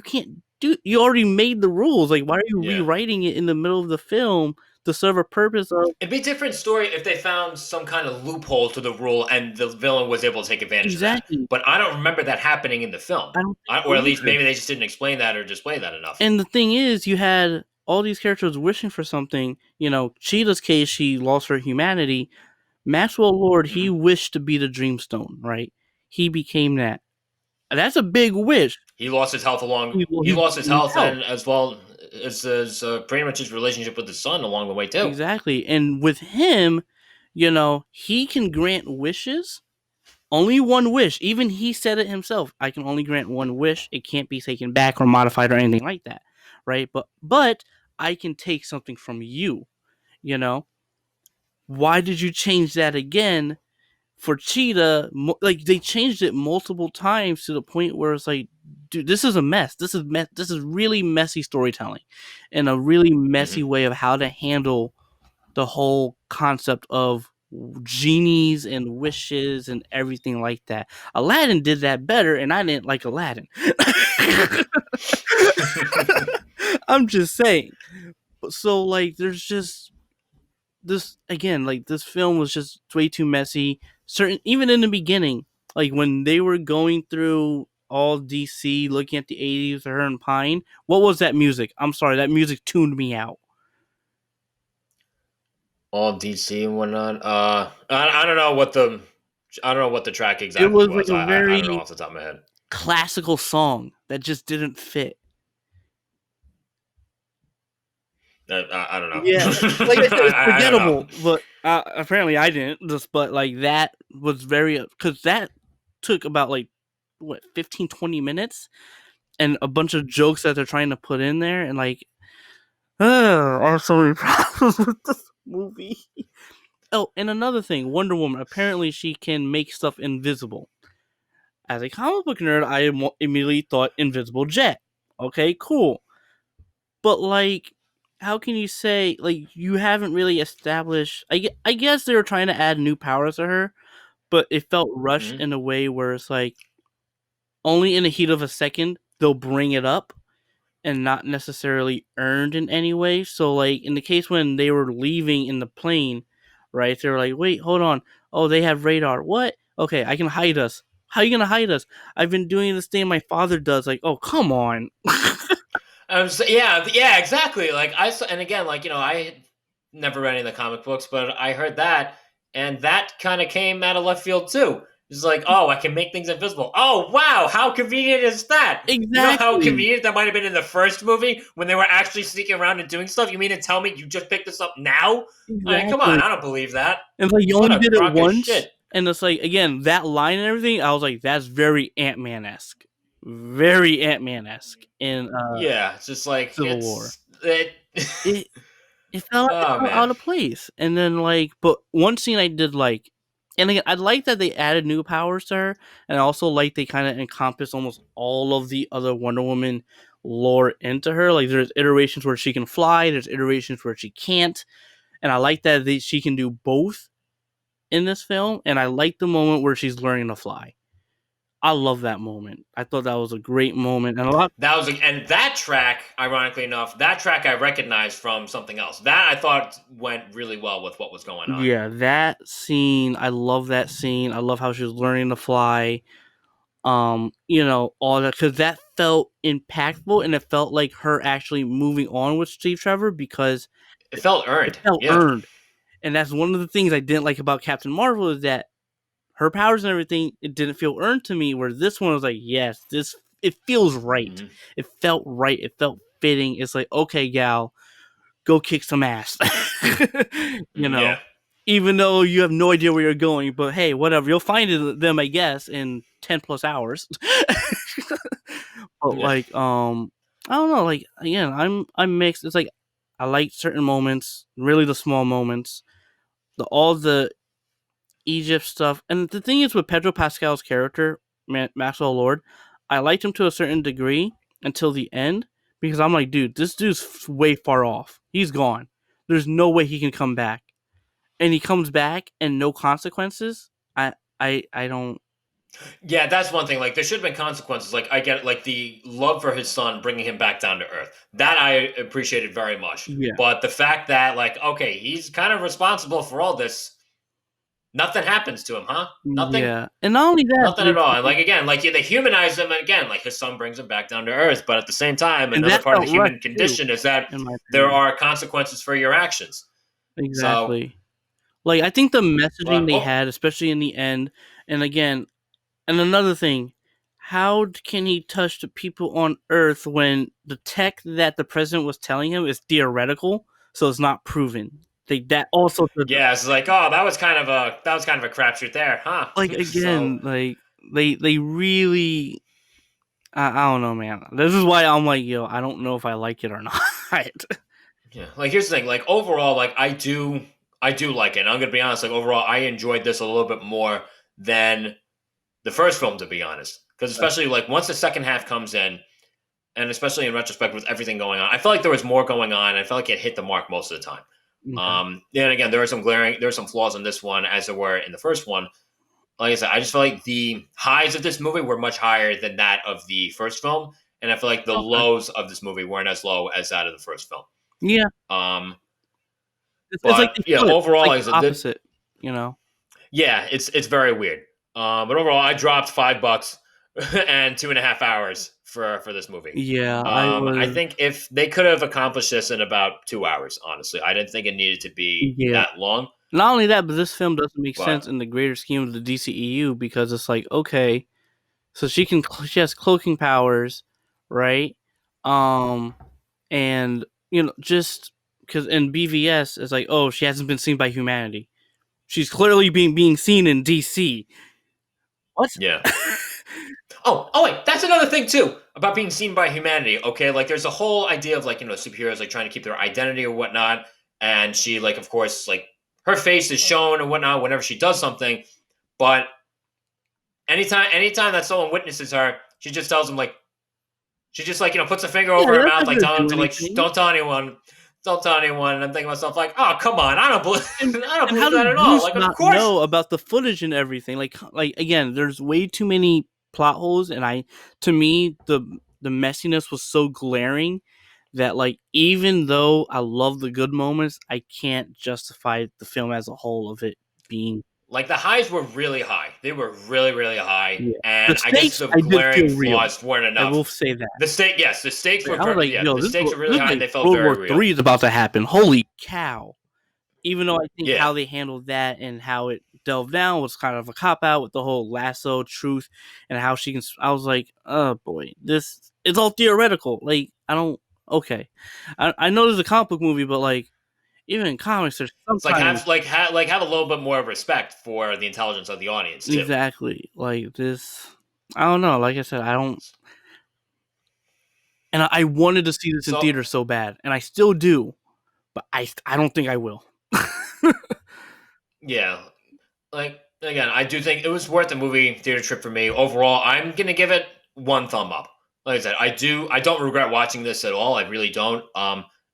B: can't do. You already made the rules. Like why are you
A: Yeah.
B: rewriting it in the middle of the film to serve a purpose of
A: It'd be a different story if they found some kind of loophole to the rule and the villain was able to take advantage of that.
B: exactly?
A: But I don't remember that happening in the film.
B: I don't think
A: Or
B: so
A: at least
B: either.
A: maybe they just didn't explain that or display that enough.
B: And the thing is, you had all these characters wishing for something. Cheetah's case, she lost her humanity. Maxwell Lord, he
A: Hmm.
B: wished to be the Dreamstone, right? He became that. That's a big wish.
A: He lost his health along.
B: He
A: He lost his
B: loses
A: health
B: health.
A: and as well as pretty much his relationship with his son along the way too.
B: Exactly. And with him, he can grant wishes. Only one wish. Even he said it himself. I can only grant one wish. It can't be taken back or modified or anything like that. Right? But I can take something from you, you know? Why did you change that again for Cheetah? Like they changed it multiple times to the point where it's like, dude, this is a mess. This is really messy storytelling and a really messy
A: Hmm.
B: way of how to handle the whole concept of genies and wishes and everything like that. Aladdin did that better, and I didn't like Aladdin. I'm just saying. So like, there's just this again. Like this film was just way too messy. Certain even in the beginning, like when they were going through all DC, looking at the 80s, her and Pine. What was that music? I'm sorry, that music tuned me out.
A: All DC and whatnot. I don't know what the track
B: It
A: exactly
B: was like
A: was.
B: a
A: I don't know
B: very
A: off the top of my head.
B: classical song that just didn't fit.
A: I don't know.
B: Yeah, like I said, it's
A: I don't know.
B: forgettable, but apparently I didn't. But like that was very because that took about like what 15, 20 minutes and a bunch of jokes that they're trying to put in there, and like, I have so many problems with this movie. Oh, and another thing, Wonder Woman. Apparently, she can make stuff invisible. As a comic book nerd, I immediately thought invisible jet. Okay, cool. But like, how can you say like you haven't really established? I guess they were trying to add new powers to her, but it felt rushed
A: Mhm.
B: in a way where it's like only in the heat of a second they'll bring it up and not necessarily earned in any way. So like in the case when they were leaving in the plane, right? They were like, "Wait, hold on. Oh, they have radar. What? Okay, I can hide us. How are you gonna hide us? I've been doing this thing my father does." Like, oh come on.
A: Yeah, yeah, exactly. Like I saw, and again, like I had never read any of the comic books, but I heard that, and that kind of came out of left field too. It's like, oh, I can make things invisible. Oh, wow, how convenient is that? You know how
B: Exactly.
A: convenient that might have been in the first movie when they were actually sneaking around and doing stuff. You mean to tell me you just picked this up now? I mean, come on,
B: Exactly.
A: I don't believe that.
B: And like you
A: What
B: only
A: a
B: did it
A: crock of
B: once,
A: shit.
B: and it's like again that line and everything. I was like, that's very Ant Man esque, very Ant Man esque in
A: Yeah, it's just like
B: Civil War.
A: it's it.
B: It it
A: Oh
B: felt
A: man,
B: out of place. And then like, but one scene I did like, and again, I like that they added new powers to her, and I also like they kind of encompass almost all of the other Wonder Woman lore into her. Like, there's iterations where she can fly, there's iterations where she can't, and I like that she can do both in this film. And I like the moment where she's learning to fly. I love that moment. I thought that was a great moment, and a lot.
A: that was and that track, ironically enough, that track I recognized from something else. That I thought went really well with what was going on.
B: Yeah, that scene, I love that scene. I love how she was learning to fly. All that, because that felt impactful and it felt like her actually moving on with Steve Trevor because
A: It felt
B: it
A: earned.
B: felt
A: Yeah.
B: earned. And that's one of the things I didn't like about Captain Marvel is that her powers and everything, it didn't feel earned to me. Where this one was like, yes, this it feels right.
A: Mhm.
B: It felt right. It felt fitting. It's like, okay, gal, go kick some ass. you know,
A: Yeah.
B: even though you have no idea where you're going, but hey, whatever, you'll find them, I guess, in 10 plus hours. But
A: Yeah.
B: like, I don't know. Like again, I'm mixed. It's like I like certain moments, really the small moments, all the Egypt stuff, and the thing is with Pedro Pascal's character, Maxwell Lord, I liked him to a certain degree until the end because I'm like, dude, this dude's way far off. He's gone. There's no way he can come back, and he comes back and no consequences. I don't.
A: Yeah, that's one thing. Like, there should have been consequences. Like, I get like the love for his son, bringing him back down to earth. That I appreciated very much.
B: Yeah,
A: But the fact that, like, okay, he's kind of responsible for all this. Nothing happens to him, huh? Nothing.
B: yeah, and not only that,
A: Nothing
B: but
A: at
B: it's
A: all. And
B: like,
A: like again, like they humanize him, and again, like his son brings him back down to earth. But at the same time,
B: and
A: another
B: that
A: part of
B: felt
A: the
B: rushed
A: human
B: too,
A: condition is that
B: in my
A: there
B: opinion.
A: are consequences for your actions. So,
B: Exactly. Like I think the messaging
A: but
B: they had, especially in the end, and again, and another thing, how can he touch the people on Earth when the tech that the president was telling him is theoretical, so it's not proven? That also
A: yeah, it's like, oh, that was kind of a crapshoot there, huh?
B: like
A: So
B: again, like they really, I don't know, man. This is why I'm like, yo, I don't know if I like it or not.
A: yeah, like here's the thing, like overall, like I do like it. And I'm gonna be honest, like overall, I enjoyed this a little bit more than the first film, to be honest, because especially like once the second half comes in, and especially in retrospect with everything going on, I felt like there was more going on. And I felt like it hit the mark most of the time.
B: Okay.
A: Then again, there are some flaws in this one as there were in the first one. Like I said, I just feel like the highs of this movie were much higher than that of the first film, and I feel like the
B: Okay.
A: lows of this movie weren't as low as that of the first film.
B: Yeah,
A: Um,
B: it's like
A: but
B: they
A: yeah,
B: flipped. It's
A: overall,
B: like
A: like I
B: the
A: said,
B: opposite, you know.
A: yeah, it's very weird. But overall, I dropped $5 and 2.5 hours for this movie.
B: Yeah, I
A: I
B: was.
A: think if they could have accomplished this in about 2 hours, honestly, I didn't think it needed to be
B: Yeah.
A: that long.
B: Not only that, but this film doesn't make
A: But
B: sense in the greater scheme of the DCEU because it's like, okay, so she has cloaking powers, right? Um, and just because in BVS it's like, oh, she hasn't been seen by humanity. She's clearly being seen in DC. What?
A: yeah. Oh wait, that's another thing too about being seen by humanity. Okay, like there's a whole idea of like superheroes like trying to keep their identity or whatnot, and she like of course like her face is shown and whatnot whenever she does something, but anytime that someone witnesses her, she just tells them like she just like puts a finger
B: Yeah,
A: over her
B: that's
A: mouth
B: not
A: like
B: gonna
A: telling them
B: do
A: to like
B: anything.
A: don't tell anyone. Don't tell anyone. And I'm thinking to myself like, oh come on, I don't believe I don't
B: And how
A: believe that
B: does
A: at all.
B: Bruce
A: Like of
B: not
A: course.
B: know about the footage and everything? Like again, there's way too many plot holes, and to me, the messiness was so glaring that like even though I love the good moments, I can't justify the film as a whole of it being.
A: Like the highs were really high. They were really, really high.
B: Yeah. The
A: And I guess
B: stakes
A: the
B: I did
A: glaring
B: feel real.
A: flaws weren't
B: I will
A: enough.
B: say that.
A: The stake, yes, the stakes were
B: I was like,
A: yeah,
B: yo,
A: the stakes were
B: this
A: really
B: is
A: high and
B: like
A: they felt
B: World
A: very
B: War
A: real.
B: Three is about to happen. Holy cow. Even though I think
A: Yeah.
B: how they handled that and how it delved down was kind of a cop out with the whole lasso truth and how she can. I was like, oh boy, this it's all theoretical. Like, I don't. Okay, I know there's a comic book movie, but like even in comics, there's
A: It's like
B: sometimes
A: have a little bit more respect for the intelligence of the audience too.
B: exactly like this. I don't know. Like I said, I don't. And I wanted to see this in
A: So
B: theater so bad, and I still do, but I don't think I will.
A: yeah, like again, I do think it was worth the movie theater trip for me. Overall, I'm gonna give it one thumb up. Like I said, I don't regret watching this at all. I really don't.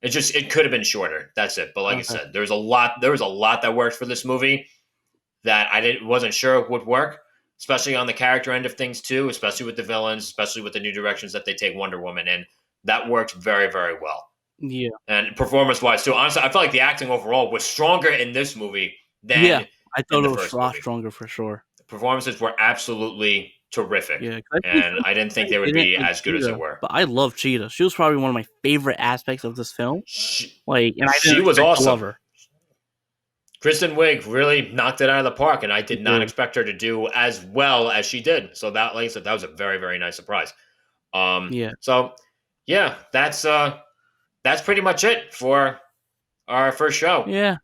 A: It could have been shorter. That's it. But like I
B: Okay.
A: said, there was a lot that worked for this movie that wasn't sure would work, especially on the character end of things too, especially with the villains, especially with the new directions that they take Wonder Woman in. That worked very, very well.
B: Yeah.
A: And performance wise too. Honestly, I felt like the acting overall was stronger in this movie
B: Yeah.
A: than
B: I
A: in
B: thought
A: the
B: it was a
A: first
B: lot
A: movie.
B: stronger for sure.
A: The performances were absolutely terrific.
B: Yeah, 'cause I think
A: And
B: some
A: I didn't think they
B: people
A: would
B: didn't
A: be
B: like
A: as good as they
B: Cheetah,
A: were.
B: but I love Cheetah. She was probably one of my favorite aspects of this film.
A: She,
B: Like, and I didn't
A: she was
B: expect to love
A: awesome.
B: her.
A: Kristen Wiig really knocked it out of the park, and I
B: She
A: did not
B: did.
A: expect her to do as well as she did. So that, like I said, that was a very, very nice surprise.
B: Yeah.
A: So yeah, that's pretty much it for our first show.
B: Yeah.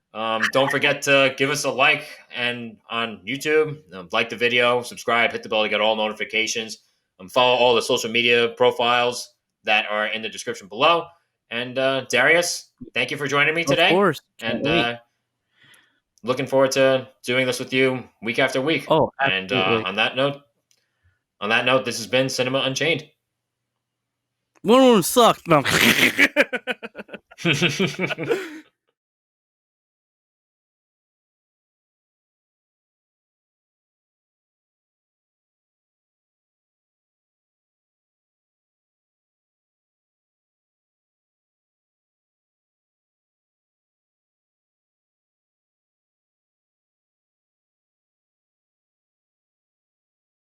A: Don't forget to give us a like and on YouTube, like the video, subscribe, hit the bell to get all notifications, follow all the social media profiles that are in the description below. And Darius, thank you for joining me
B: Of
A: today.
B: course. Can't
A: And
B: wait.
A: looking forward to doing this with you week after week.
B: Oh,
A: And
B: absolutely.
A: on that note, this has been Cinema Unchained.
B: One sucked. No.